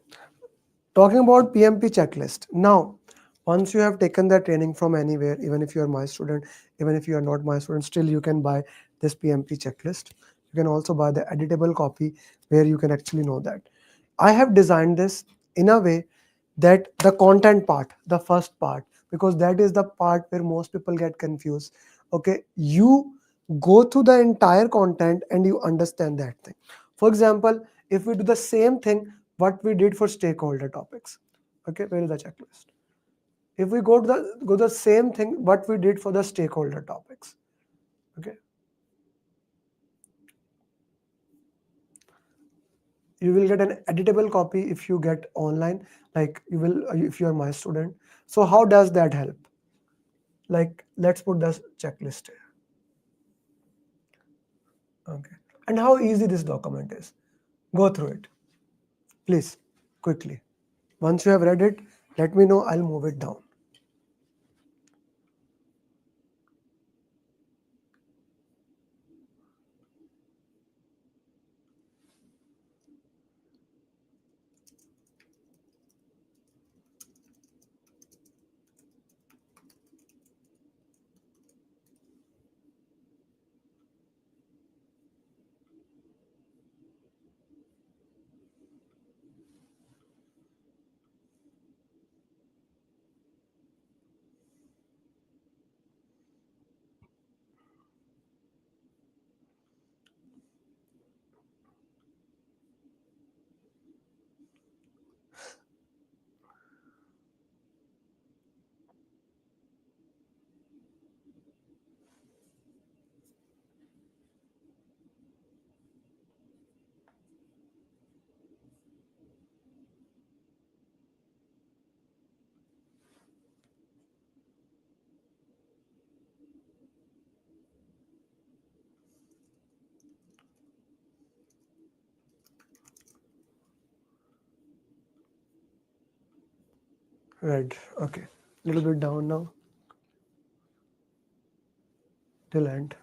Talking about PMP checklist. Now, once you have taken that training from anywhere, even if you are my student, even if you are not my student, still you can buy this PMP checklist. You can also buy the editable copy where you can actually know that. I have designed this in a way that the content part, the first part, because that is the part where most people get confused. Okay, you go through the entire content and you understand that thing. For example, if we do the same thing what we did for stakeholder topics, okay, where is the checklist? If we go to the same thing what we did for the stakeholder topics, okay, you will get an editable copy if you get online, like you will if you are my student. So how does that help? Like, let's put the checklist here. Okay, and how easy this document is. Go through it, please, quickly. Once you have read it, let me know. I'll move it down. Right, okay, little bit down now till end.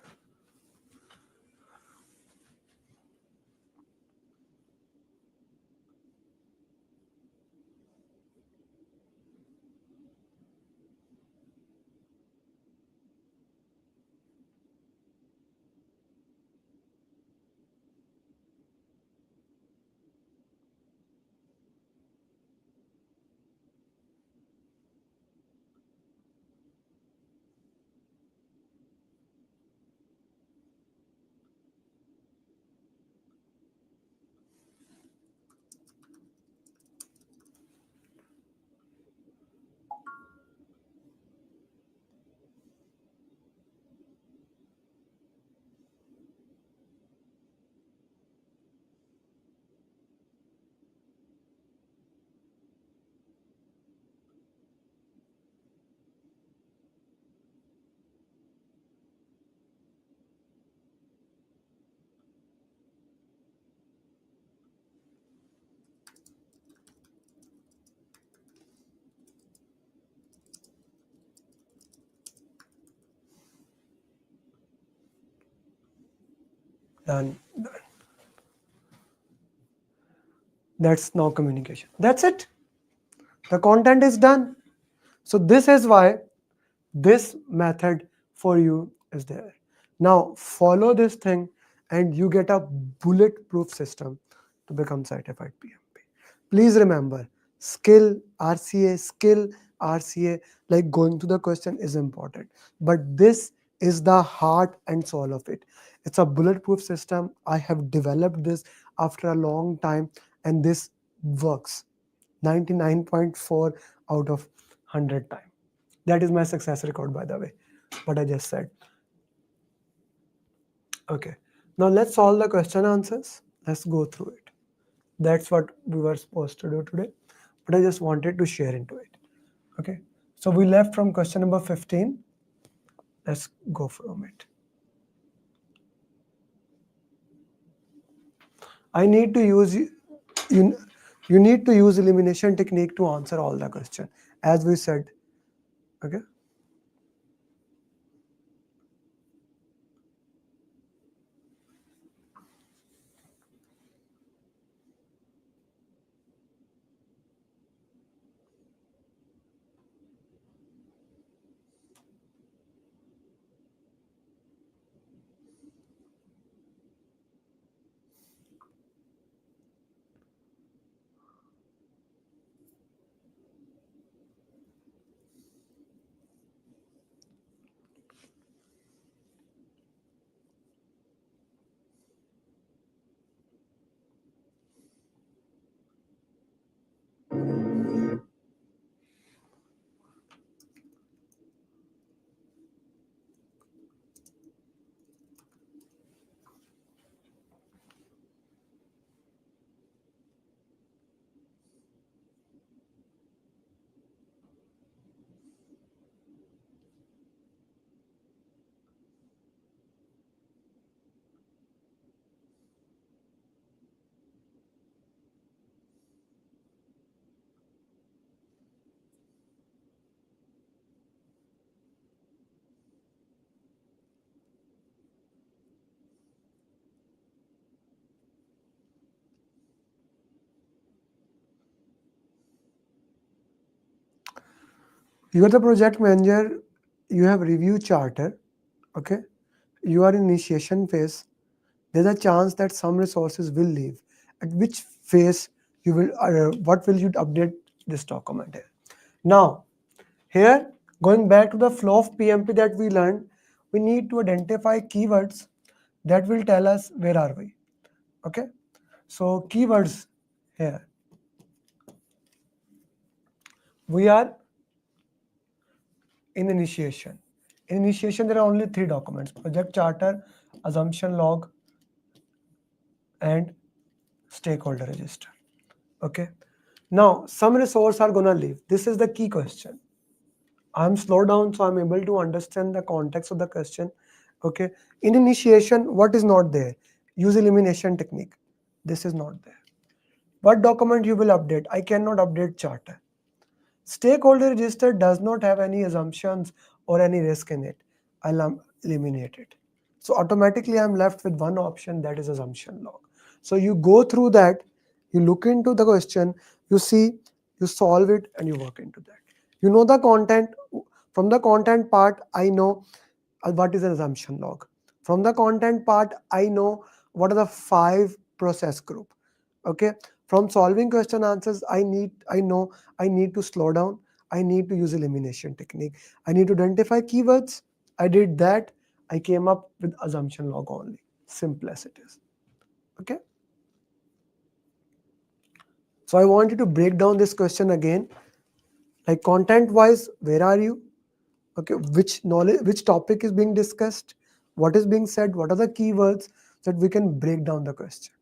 Done. That's now communication. That's it. The content is done. So this is why this method for you is there. Now follow this thing and you get a bulletproof system to become certified PMP. Please remember, skill RCA, like going to the question is important. But this is the heart and soul of it. It's a bulletproof system. I have developed this after a long time and this works 99.4 out of 100 times. That is my success record, by the way, what I just said. Okay, now let's solve the question answers. Let's go through it. That's what we were supposed to do today, but I just wanted to share into it. Okay, so we left from question number 15. Let's go from it. I need to use you need to use elimination technique to answer all the question, as we said. Okay. You are the project manager, you have review charter, okay? You are in initiation phase. There's a chance that some resources will leave. At which phase you will, what will you update this document here? Now, here, going back to the flow of PMP that we learned, we need to identify keywords that will tell us where are we, okay? So keywords here. We are in initiation. In initiation, there are only 3 documents: project charter, assumption log, and stakeholder register. Okay. Now, some resource are gonna leave. This is the key question. I'm slowed down, so I'm able to understand the context of the question. Okay. In initiation, what is not there? Use elimination technique. This is not there. What document you will update? I cannot update charter. Stakeholder register does not have any assumptions or any risk in it. I'll eliminate it. So automatically I'm left with one option, that is assumption log. So you go through that, you look into the question, you see, you solve it, and you work into that. You know the content. From the content part, I know what is an assumption log. From the content part, I know what are the 5 process group. Okay. From solving question answers, I know I need to slow down. I need to use elimination technique. I need to identify keywords. I did that. I came up with assumption log only. Simple as it is. Okay. So I wanted to break down this question again. Like content wise, where are you? Okay, which knowledge, which topic is being discussed? What is being said? What are the keywords so that we can break down the question?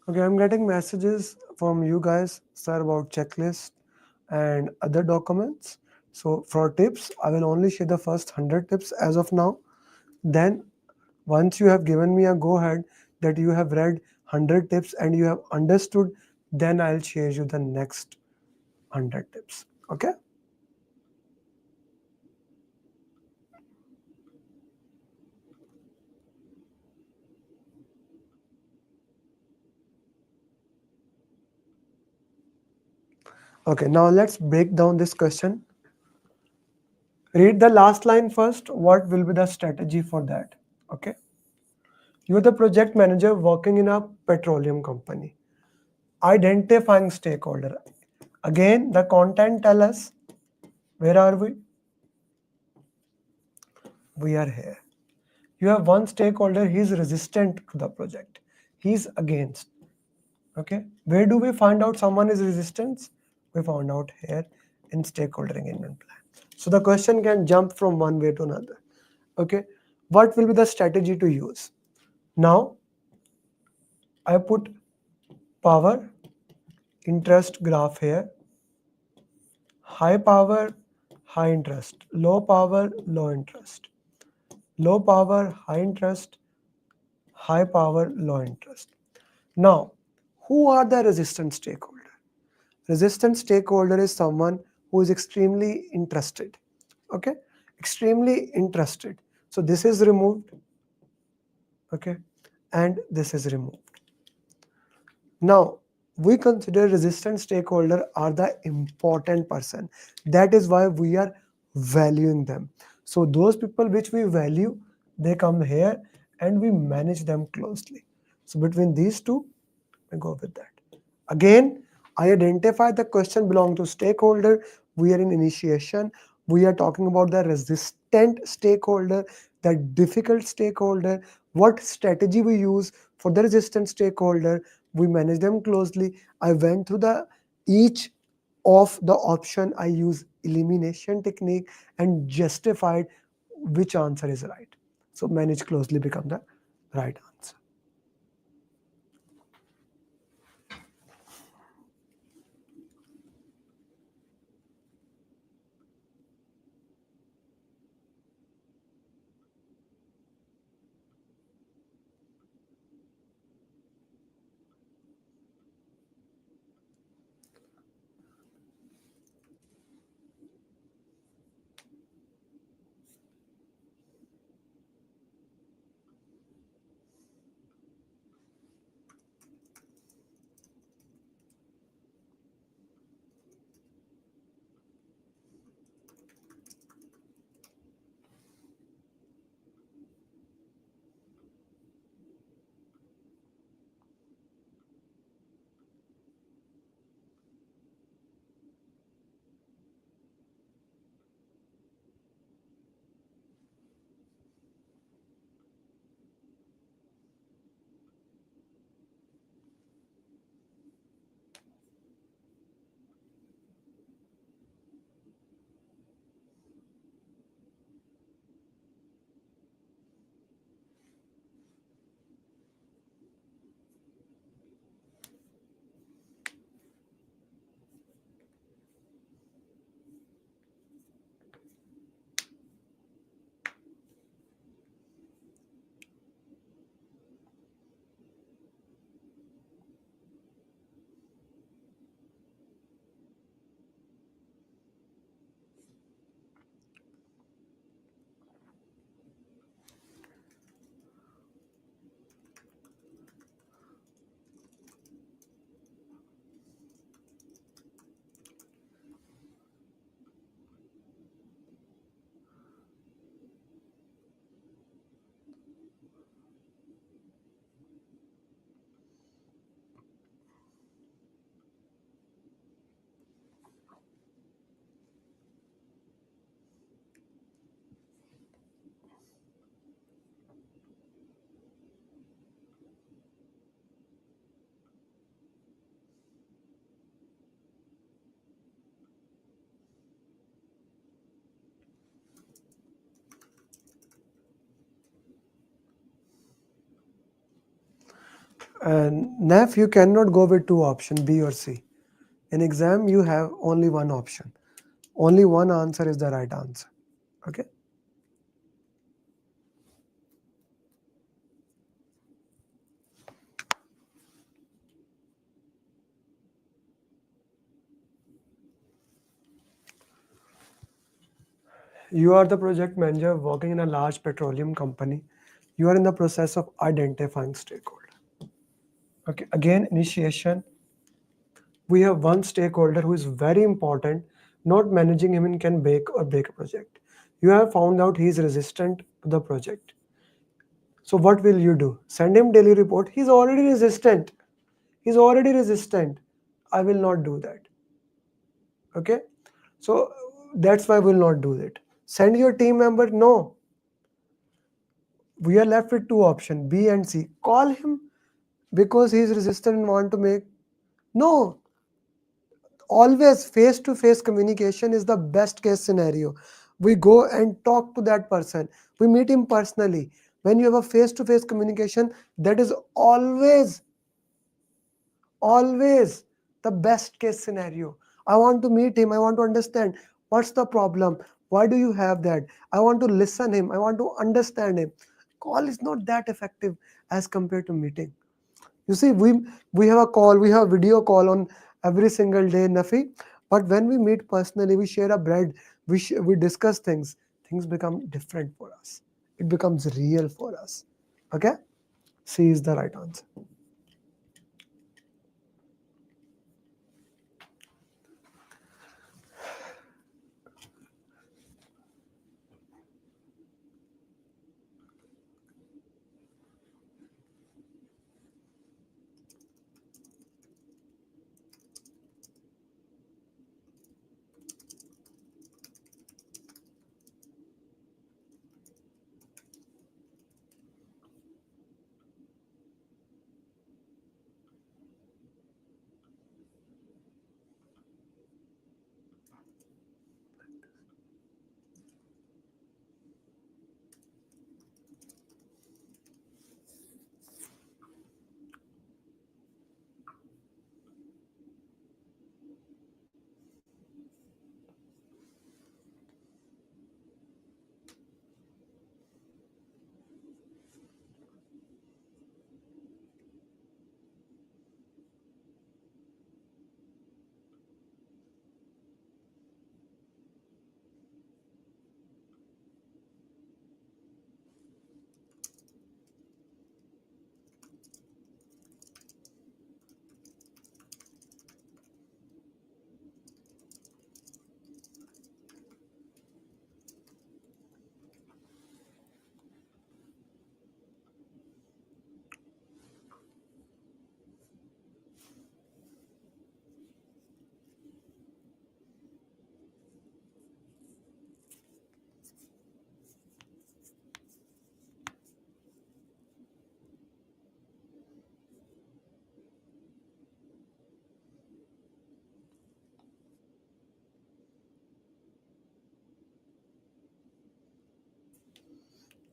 Okay, I'm getting messages from you guys, sir, about checklist and other documents. So for tips, I will only share the first 100 tips as of now. Then once you have given me a go ahead that you have read 100 tips and you have understood, then I'll share you the next 100 tips. Okay. Okay, now let's break down this question. Read the last line first. What will be the strategy for that? Okay. You are the project manager working in a petroleum company. Identifying stakeholder. Again, the content tell us where are we? We are here. You have one stakeholder, he is resistant to the project. He is against. Okay. Where do we find out someone is resistant? We found out here in stakeholder engagement plan. So the question can jump from one way to another. Okay. What will be the strategy to use? Now, I put power interest graph here. High power, high interest. Low power, low interest. Low power, high interest. High power, low interest. Now, who are the resistant stakeholder? Resistant stakeholder is someone who is extremely interested. Okay, extremely interested. So this is removed. Okay, and this is removed. Now, we consider resistant stakeholder are the important person. That is why we are valuing them. So those people which we value, they come here and we manage them closely. So between these two, we go with that. Again, I identify the question belong to stakeholder. We are in initiation. We are talking about the resistant stakeholder, the difficult stakeholder, what strategy we use for the resistant stakeholder. We manage them closely. I went through the each of the option. I use elimination technique and justified which answer is right. So manage closely become the right answer. And Nef, you cannot go with two options, B or C. In exam, you have only one option. Only one answer is the right answer. Okay. You are the project manager working in a large petroleum company. You are in the process of identifying stakeholder. Okay, again, initiation. We have one stakeholder who is very important. Not managing him can make or break a project. You have found out he is resistant to the project. So what will you do? Send him daily report. He's already resistant. He's already resistant. I will not do that. Okay. So that's why I will not do it. Send your team member. No. We are left with two options, B and C. Call him because he is resistant and want to make. No. Always face-to-face communication is the best case scenario. We go and talk to that person. We meet him personally. When you have a face-to-face communication, that is always the best case scenario. I want to meet him. I want to understand what's the problem. Why do you have that? I want to listen him. I want to understand him. Call is not that effective as compared to meeting. You see, we have a call, we have video call on every single day, Nafi. But when we meet personally, we share a bread, we discuss things. Things become different for us. It becomes real for us. Okay? C is the right answer.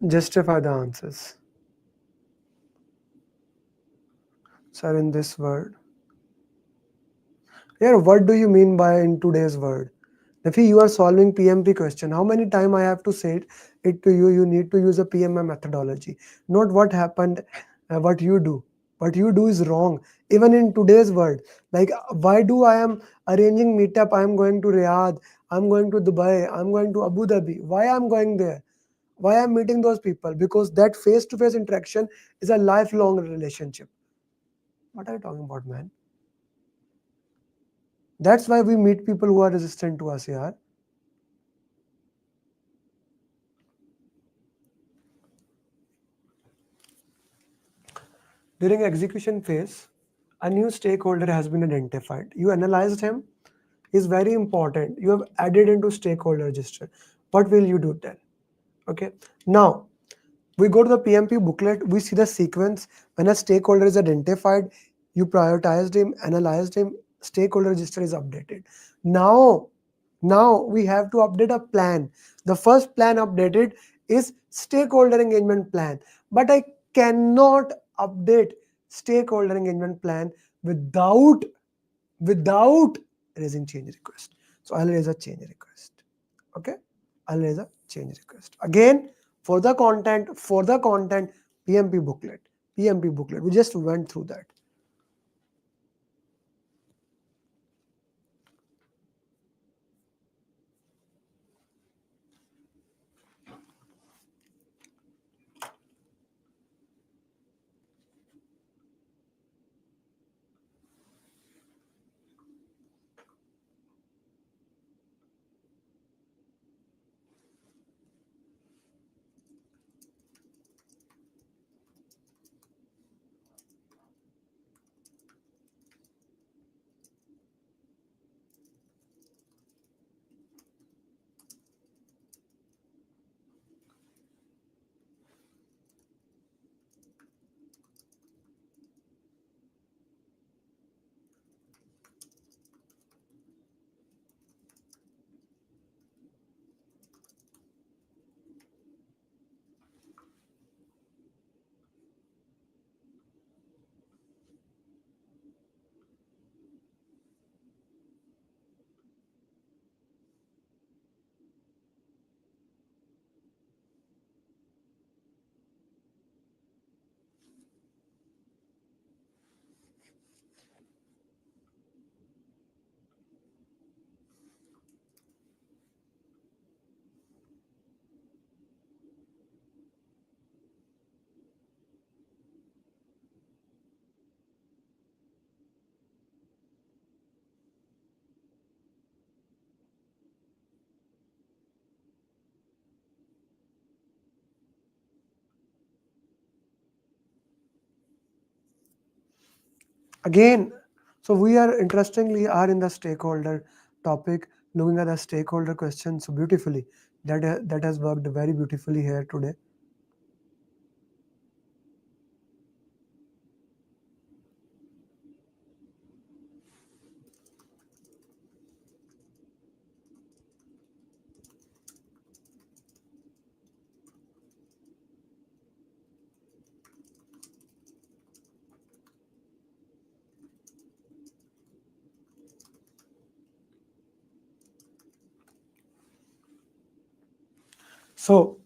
Justify the answers. Sir, in this word. Yeah, what do you mean by in today's word? If you are solving PMP question, how many times I have to say it to you? You need to use a PMI methodology, not what happened, what you do. What you do is wrong. Even in today's world, like why do I am arranging meetup? I am going to Riyadh. I'm going to Dubai. I'm going to Abu Dhabi. Why I'm going there? Why I'm meeting those people? Because that face-to-face interaction is a lifelong relationship. What are you talking about, man? That's why we meet people who are resistant to us, yeah. During execution phase, a new stakeholder has been identified. You analyzed him. He's very important. You have added into stakeholder register. What will you do then? Okay. Now, we go to the PMP booklet. We see the sequence. When a stakeholder is identified, you prioritized him, analyzed him, stakeholder register is updated. Now we have to update a plan. The first plan updated is stakeholder engagement plan. But I cannot update stakeholder engagement plan without raising change request. So I'll raise a change request. Okay, I'll raise a change request. Again, for the content, PMP booklet. We just went through that. Again, so we are interestingly are in the stakeholder topic, looking at the stakeholder questions so beautifully. That has worked very beautifully here today. So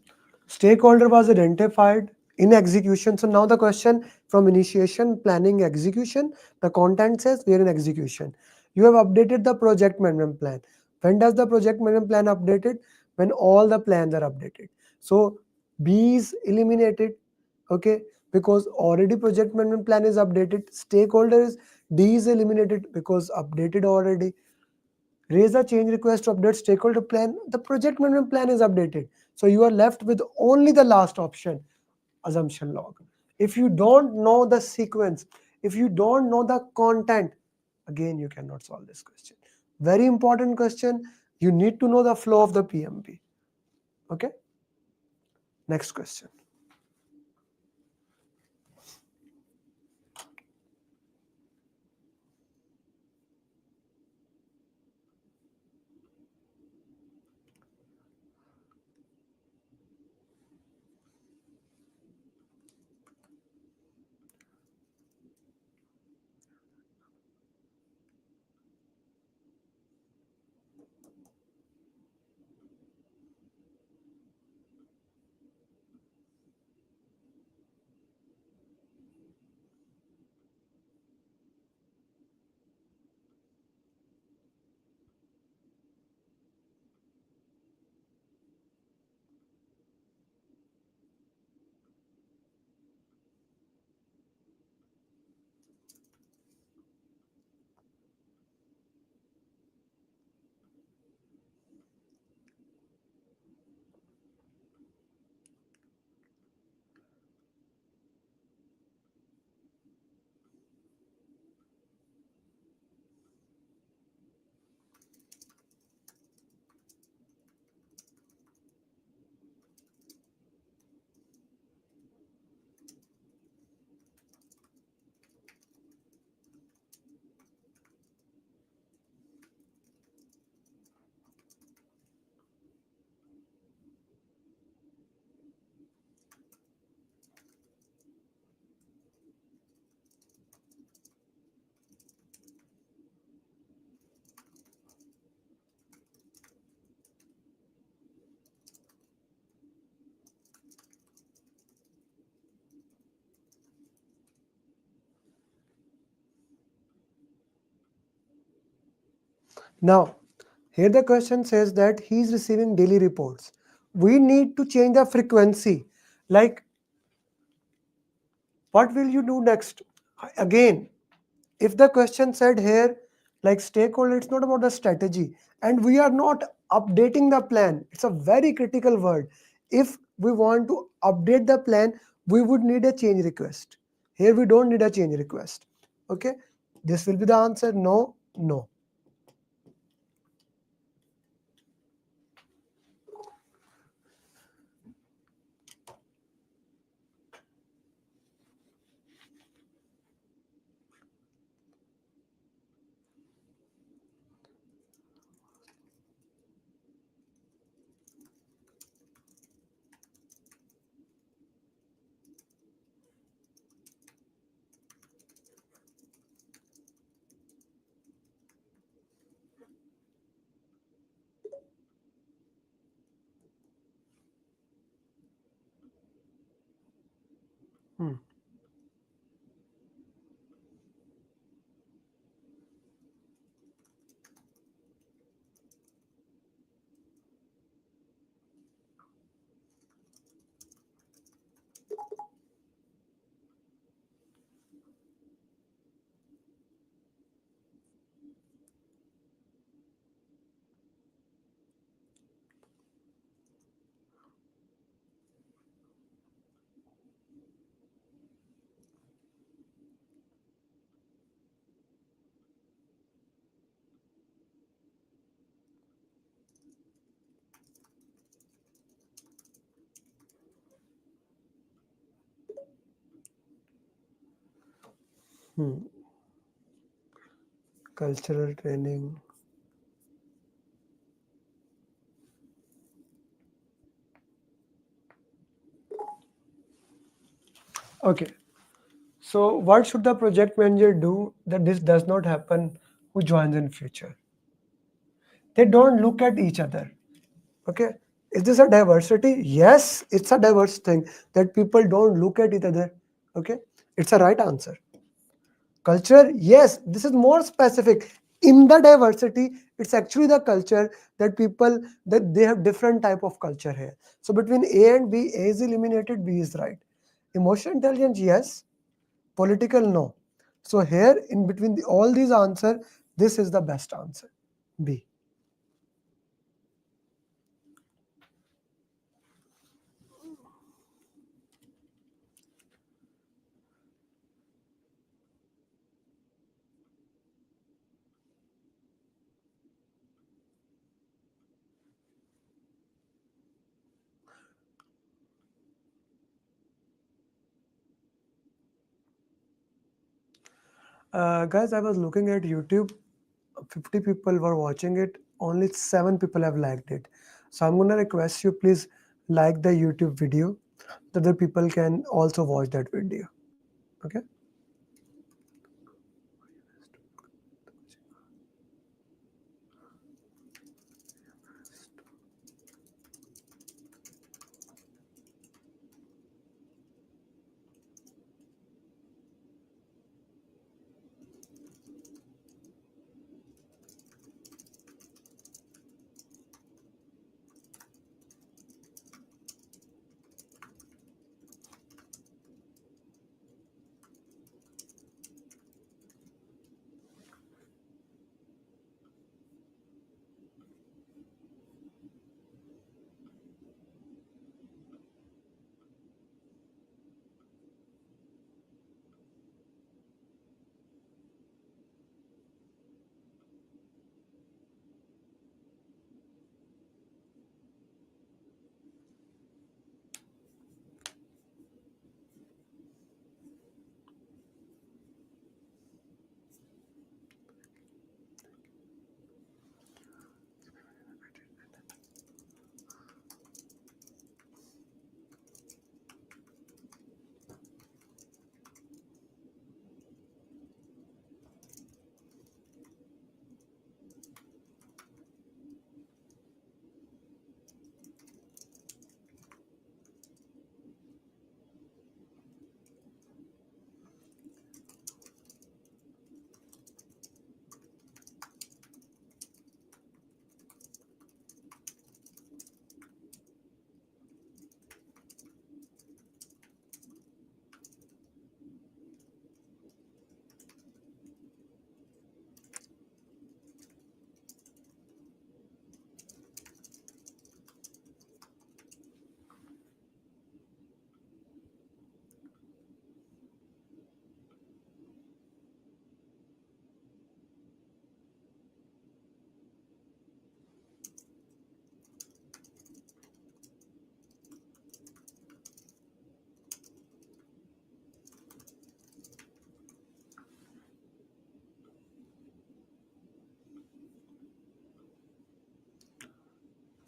stakeholder was identified in execution. So now the question from initiation, planning, execution, the content says we are in execution. You have updated the project management plan. When does the project management plan updated? When all the plans are updated. So B is eliminated, okay, because already project management plan is updated. Stakeholders, D is eliminated because updated already. Raise a change request to update stakeholder plan. The project management plan is updated. So you are left with only the last option, assumption log. If you don't know the sequence, if you don't know the content, again, you cannot solve this question. Very important question. You need to know the flow of the PMP. Okay. Next question. Now, here the question says that he is receiving daily reports. We need to change the frequency. Like, what will you do next? Again, if the question said here, like stakeholder, it's not about the strategy. And we are not updating the plan. It's a very critical word. If we want to update the plan, we would need a change request. Here we don't need a change request. Okay, this will be the answer. No, no. Hmm. Hmm. Cultural training. Okay. So what should the project manager do that this does not happen? Who joins in future? They don't look at each other. Okay. Is this a diversity? Yes, it's a diverse thing that people don't look at each other. Okay. It's a right answer. Culture, yes, this is more specific. In the diversity, it's actually the culture that people that they have different type of culture here. So between A and B, A is eliminated, B is right. Emotional intelligence, yes. Political, no. So here in between all these answer, this is the best answer, B. Guys, I was looking at YouTube. 50 people were watching it. Only 7 people have liked it. So I'm gonna request you please like the YouTube video so that people can also watch that video. Okay.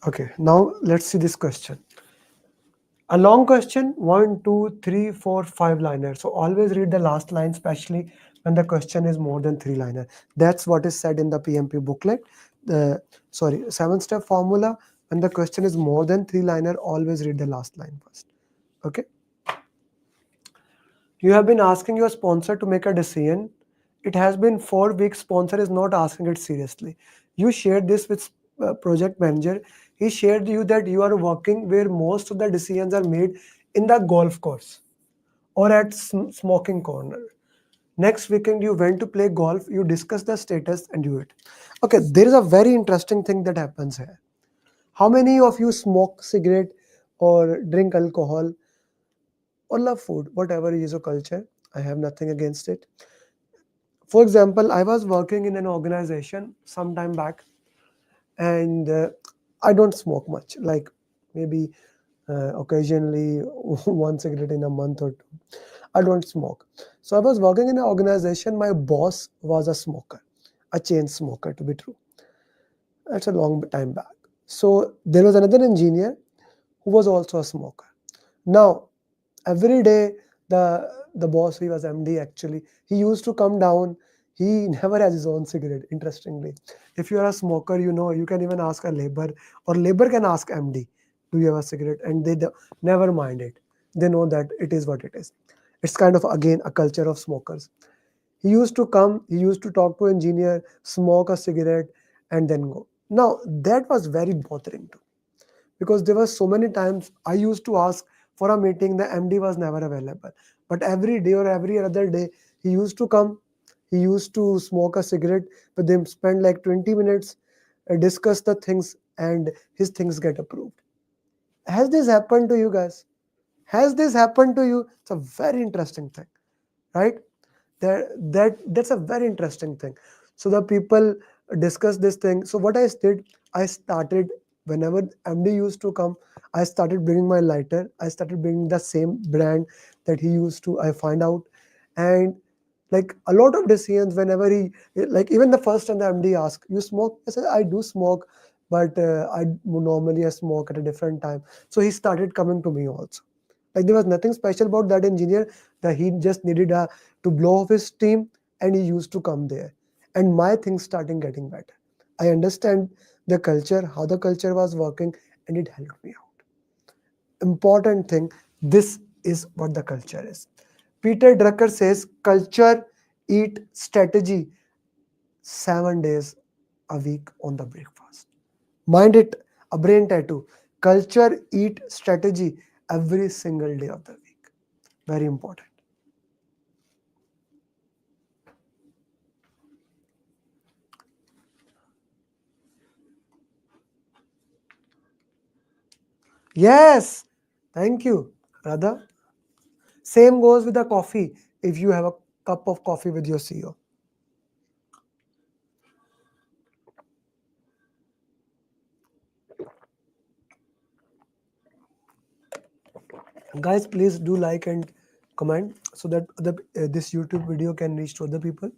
Okay, now let's see this question. A long question, 1, 2, 3, 4, 5 liner. So always read the last line, especially when the question is more than 3 liner. That's what is said in the PMP booklet. The 7-step formula. When the question is more than 3 liner, always read the last line first. Okay. You have been asking your sponsor to make a decision. It has been 4 weeks. Sponsor is not asking it seriously. You shared this with project manager. He shared you that you are working where most of the decisions are made in the golf course or at smoking corner. Next weekend you went to play golf. You discuss the status and do it. Okay, there is a very interesting thing that happens here. How many of you smoke cigarette or drink alcohol or love food, whatever is your culture? I have nothing against it. For example, I was working in an organization some time back, and I don't smoke much, like maybe occasionally 1 cigarette in a month or 2. I don't smoke. So I was working in an organization. My boss was a smoker, a chain smoker to be true. That's a long time back. So there was another engineer who was also a smoker. Now, every day the boss, he was MD actually, he used to come down. He never has his own cigarette, interestingly. If you are a smoker, you know, you can even ask a labor, or labor can ask MD, do you have a cigarette? And they never mind it. They know that it is what it is. It's kind of, again, a culture of smokers. He used to come, he used to talk to engineer, smoke a cigarette, and then go. Now, that was very bothering too, because there were so many times I used to ask for a meeting, the MD was never available. But every day or every other day, he used to come, he used to smoke a cigarette with him, spend like 20 minutes, discuss the things, and his things get approved. Has this happened to you guys? Has this happened to you? It's a very interesting thing, right? That's a very interesting thing. So the people discuss this thing. So what I did, I started, whenever MD used to come, I started bringing my lighter. I started bringing the same brand that he used to. I find out, and like a lot of decisions, whenever he, like even the first time the MD asked, you smoke? I said, I do smoke, but I smoke at a different time. So he started coming to me also. Like there was nothing special about that engineer, that he just needed to blow off his steam, and he used to come there. And my things starting getting better. I understand the culture, how the culture was working, and it helped me out. Important thing, this is what the culture is. Peter Drucker says, culture eat strategy 7 days a week on the breakfast. Mind it, a brain tattoo. Culture eat strategy every single day of the week. Very important. Yes, thank you, Radha. Same goes with the coffee. If you have a cup of coffee with your CEO. Guys, please do like and comment so that this YouTube video can reach to other people.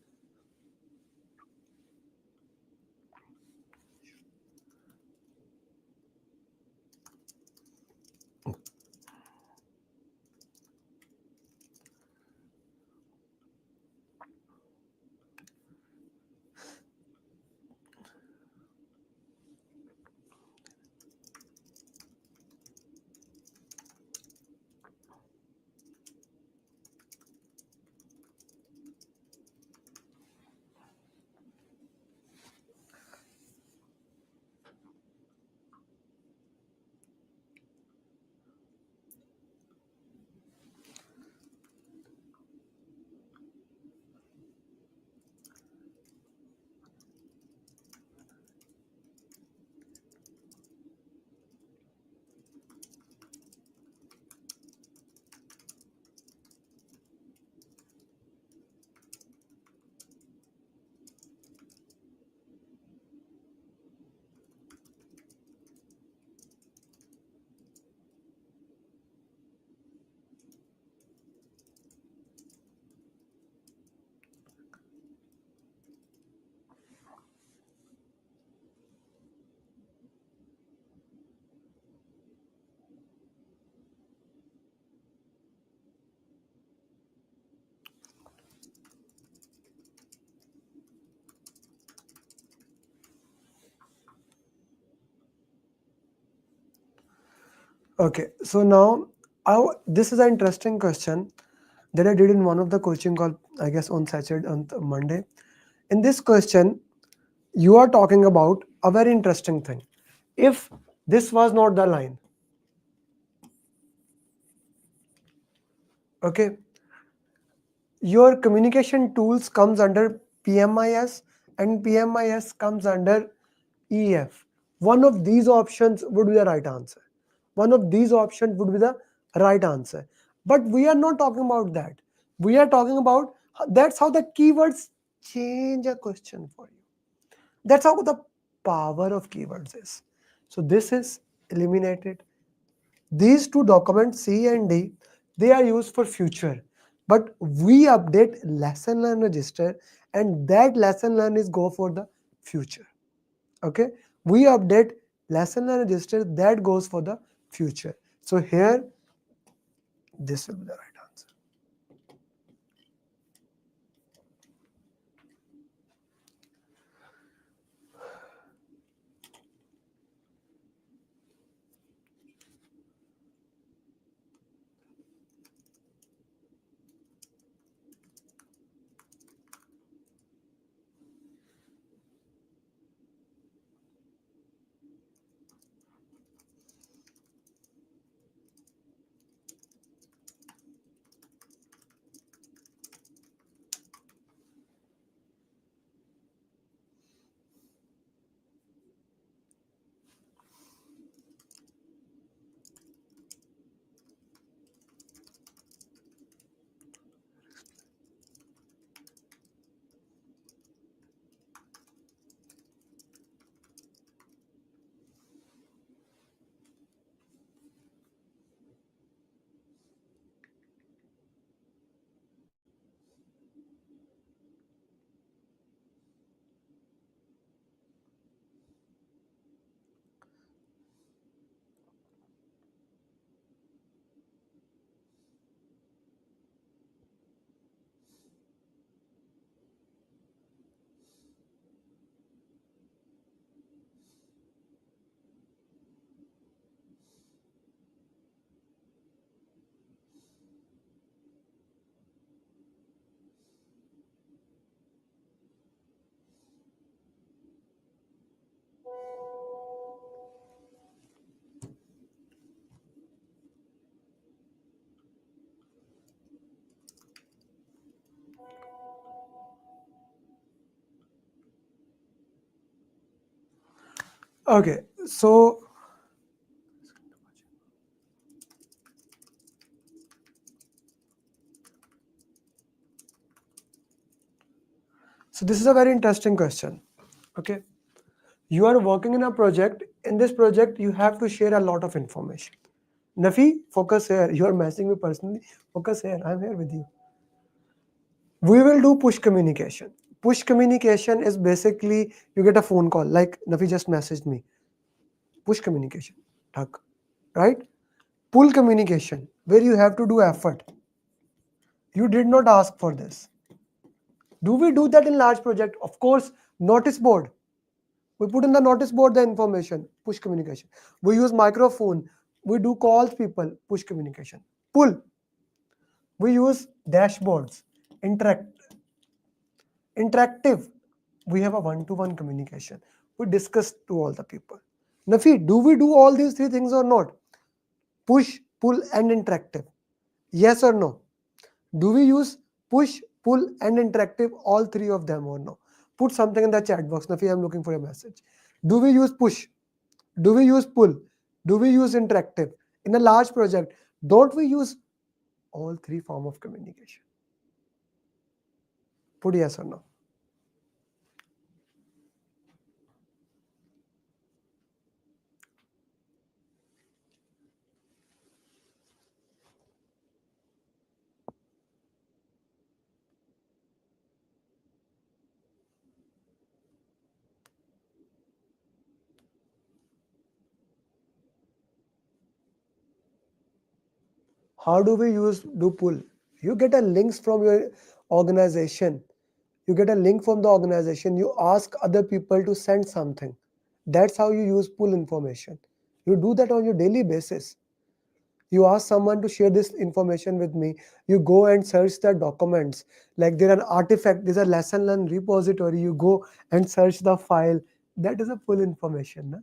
Okay, so now this is an interesting question that I did in one of the coaching call, I guess on Saturday, on Monday. In this question, you are talking about a very interesting thing. If this was not the line, okay, your communication tools comes under PMIS and PMIS comes under EF. One of these options would be the right answer. One of these options would be the right answer. But we are not talking about that. We are talking about that's how the keywords change a question for you. That's how the power of keywords is. So this is eliminated. These two documents C and D, they are used for future. But we update lesson learn register and that lesson learn is go for the future. Okay, we update lesson learn register that goes for the future. So here this will be the right answer. Okay, so this is a very interesting question. Okay, you are working in a project. In this project, you have to share a lot of information. Nafi, focus here. You are messing me personally. Focus here. I'm here with you. We will do push communication. Push communication is basically you get a phone call like Nafi just messaged me. Push communication, right? Pull communication, where you have to do effort. You did not ask for this. Do we do that in large project? Of course, notice board. We put in the notice board the information, push communication. We use microphone. We do calls people, push communication. Pull. We use dashboards, interactive. We have a one-to-one communication. We discuss to all the people. Nafi, do we do all these three things or not? Push, pull, and interactive. Yes or no? Do we use push, pull, and interactive, all three of them or no? Put something in the chat box. Nafi, I'm looking for a message. Do we use push? Do we use pull? Do we use interactive? In a large project, don't we use all three forms of communication? Put yes or no. How do we do pull? You get a links from your organization. You get a link from the organization. You ask other people to send something. That's how you use pull information. You do that on your daily basis. You ask someone to share this information with me. You go and search the documents. Like there are an artifact, there's a lesson learn repository. You go and search the file. That is a full information. Na?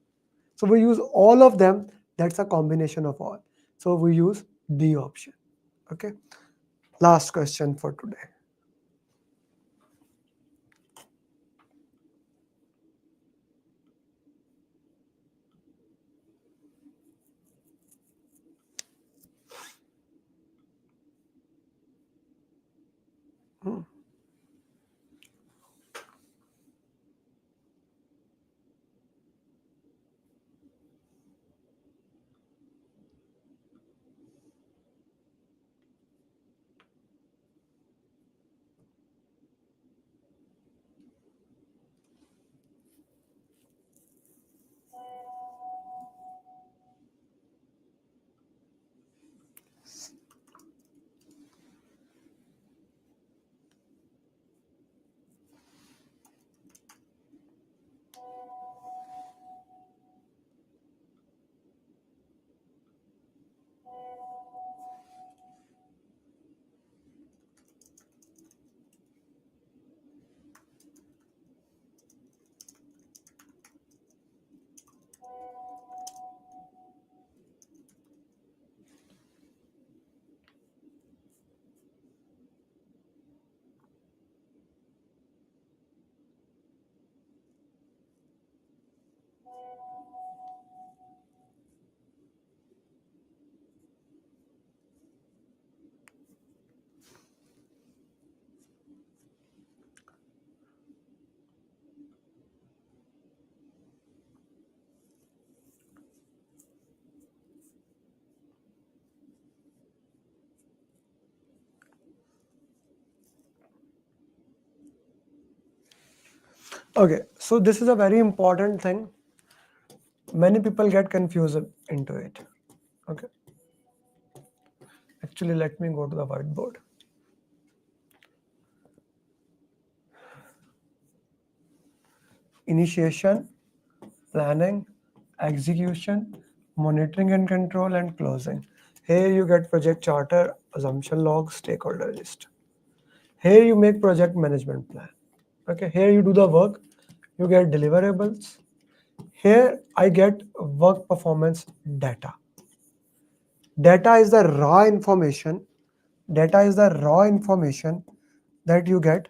So we use all of them. That's a combination of all. So we use D option. Okay. Last question for today. Okay, so this is a very important thing. Many people get confused into it. Okay. Actually, let me go to the whiteboard. Initiation, planning, execution, monitoring and control, and closing. Here you get project charter, assumption log, stakeholder list. Here you make project management plan. Okay, here you do the work, you get deliverables. Here I get work performance data. Data is the raw information. Data is the raw information that you get.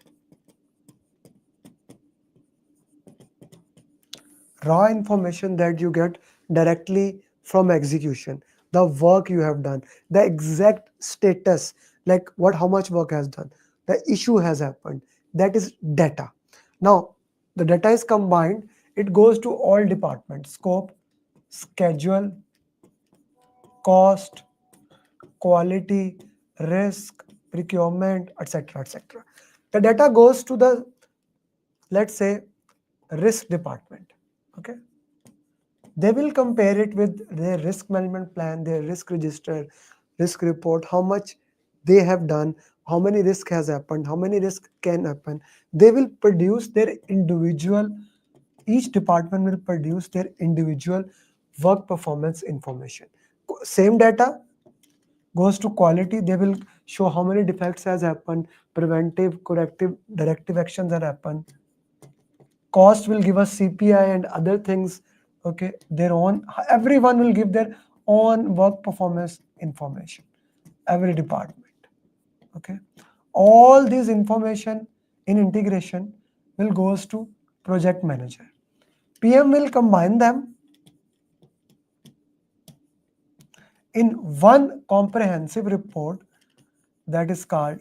Raw information that you get directly from execution, the work you have done, the exact status, like how much work has done, the issue has happened. That is data. Now the data is combined. It goes to all departments: scope, schedule, cost, quality, risk, procurement, etc., etc. The data goes to the, let's say, risk department. Okay, they will compare it with their risk management plan, their risk register, risk report, how much they have done, how many risk has happened, how many risk can happen. They will produce their individual, each department will produce their individual work performance information. Same data goes to quality. They will show how many defects has happened, preventive, corrective, directive actions that happen. Cost will give us CPI and other things. Okay, their own, everyone will give their own work performance information, every department. Okay, all these information in integration will goes to project manager. PM will combine them in one comprehensive report that is called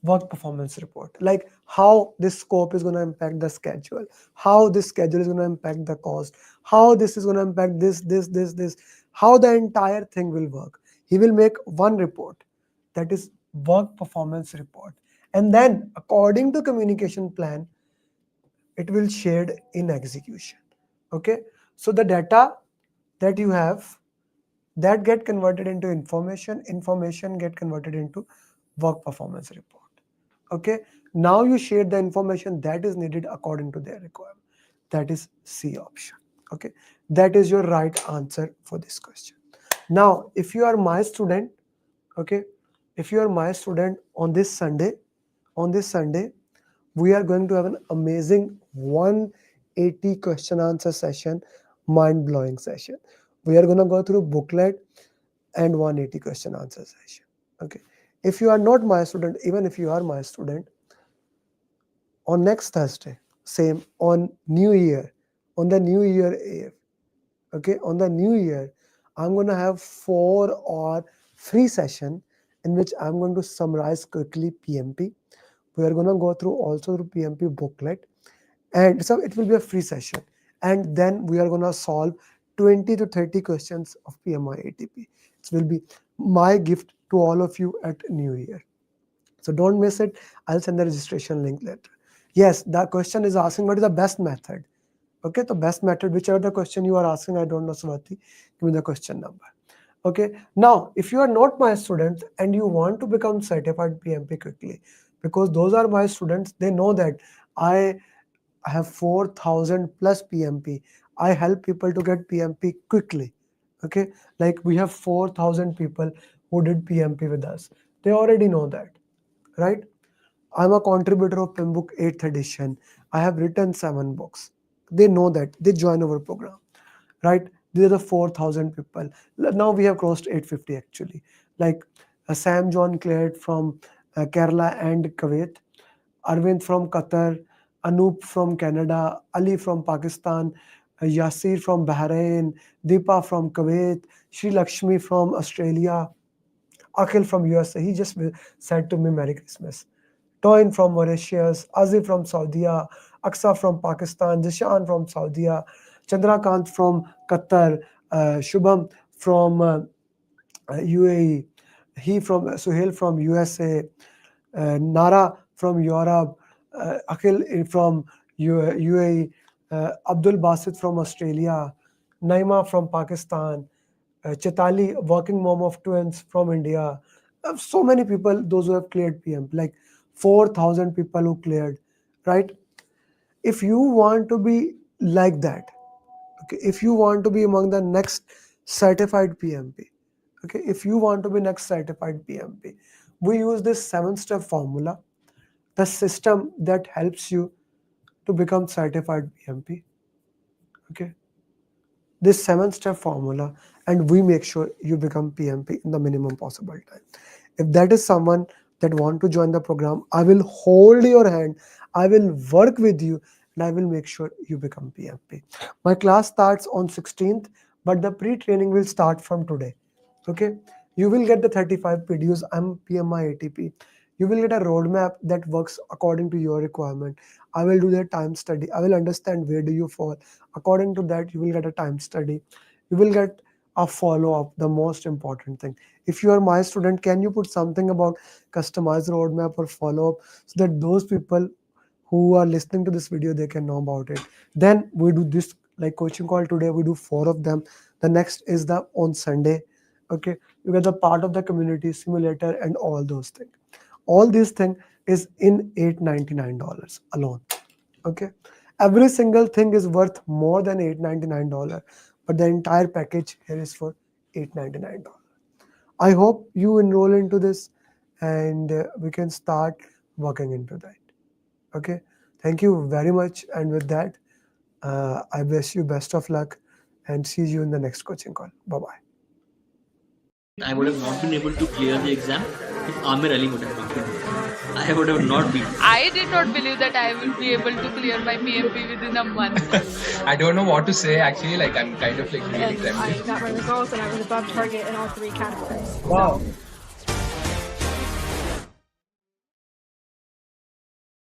work performance report. Like how this scope is going to impact the schedule, how this schedule is going to impact the cost, how this is going to impact this, how the entire thing will work. He will make one report, that is work performance report. And then according to communication plan, it will shared in execution. Okay, so the data that you have, that get converted into information get converted into work performance report. Okay, now you share the information that is needed according to their requirement. That is C option. Okay, that is your right answer for this question. Now, if you are my student, okay, if you are my student on this Sunday, we are going to have an amazing 180 question answer session, mind-blowing session. We are going to go through booklet and 180 question answer session. Okay. If you are not my student, even if you are my student, on next Thursday, same on New Year, on the New Year Eve, okay, on the New Year, I'm going to have 4-hour free session in which I'm going to summarize quickly PMP. We are going to go through also through PMP booklet, and so it will be a free session. And then we are going to solve 20 to 30 questions of PMI ATP. It will be my gift to all of you at New Year. So don't miss it. I'll send the registration link later. Yes, the question is asking what is the best method. Okay, the best method, whichever the question you are asking, I don't know, Swati, give me the question number. Okay, now if you are not my student and you want to become certified PMP quickly, because those are my students, they know that I have 4,000 plus PMP. I help people to get PMP quickly. Okay, like we have 4,000 people who did PMP with us. They already know that, right? I'm a contributor of PMBOK 8th edition. I have written 7 books. They know that. They join our program, right? These are the 4,000 people. Now we have crossed 850 actually. Like Sam John cleared from Kerala and Kuwait, Arvind from Qatar, Anoop from Canada, Ali from Pakistan, Yasir from Bahrain, Deepa from Kuwait, Sri Lakshmi from Australia, Akhil from USA. He just said to me Merry Christmas. Toyin from Mauritius, Azif from Saudi, Aksa from Pakistan, Jishan from Saudi, Chandrakant from Qatar, Shubham from UAE, Suhail from USA, Nara from Europe, Akhil from UAE, Abdul Basit from Australia, Naima from Pakistan, Chetali, working mom of twins from India. So many people, those who have cleared PM, like 4,000 people who cleared, right? If you want to be like that, okay, if you want to be among the next certified PMP, okay, if you want to be next certified PMP, we use this 7-step formula, the system that helps you to become certified PMP, okay, this 7-step formula, and we make sure you become PMP in the minimum possible time. If that is someone that want to join the program, I will hold your hand, I will work with you, and I will make sure you become PMP. My class starts on 16th, but the pre-training will start from today. Okay, you will get the 35 PDUs. I'm PMI ATP. You will get a roadmap that works according to your requirement. I will do the time study. I will understand where do you fall. According to that, you will get a time study. You will get a follow-up, the most important thing. If you are my student, can you put something about customized roadmap or follow-up so that those people who are listening to this video, they can know about it. Then we do this like coaching call today. We do 4 of them. The next is the on Sunday. Okay, you get the part of the community simulator and all those things. All these things is in $899 alone. Okay, every single thing is worth more than $899, but the entire package here is for $899. I hope you enroll into this, and we can start working into that. Okay, thank you very much, and with that, I wish you best of luck, and see you in the next coaching call. Bye bye. I would have not been able to clear the exam if Amir Ali would have not been there. I would have not been. I did not believe that I will be able to clear my PMP within a month. I don't know what to say actually, like I'm kind of like really tempted. I got my results and I was above target in all 3 categories. Wow.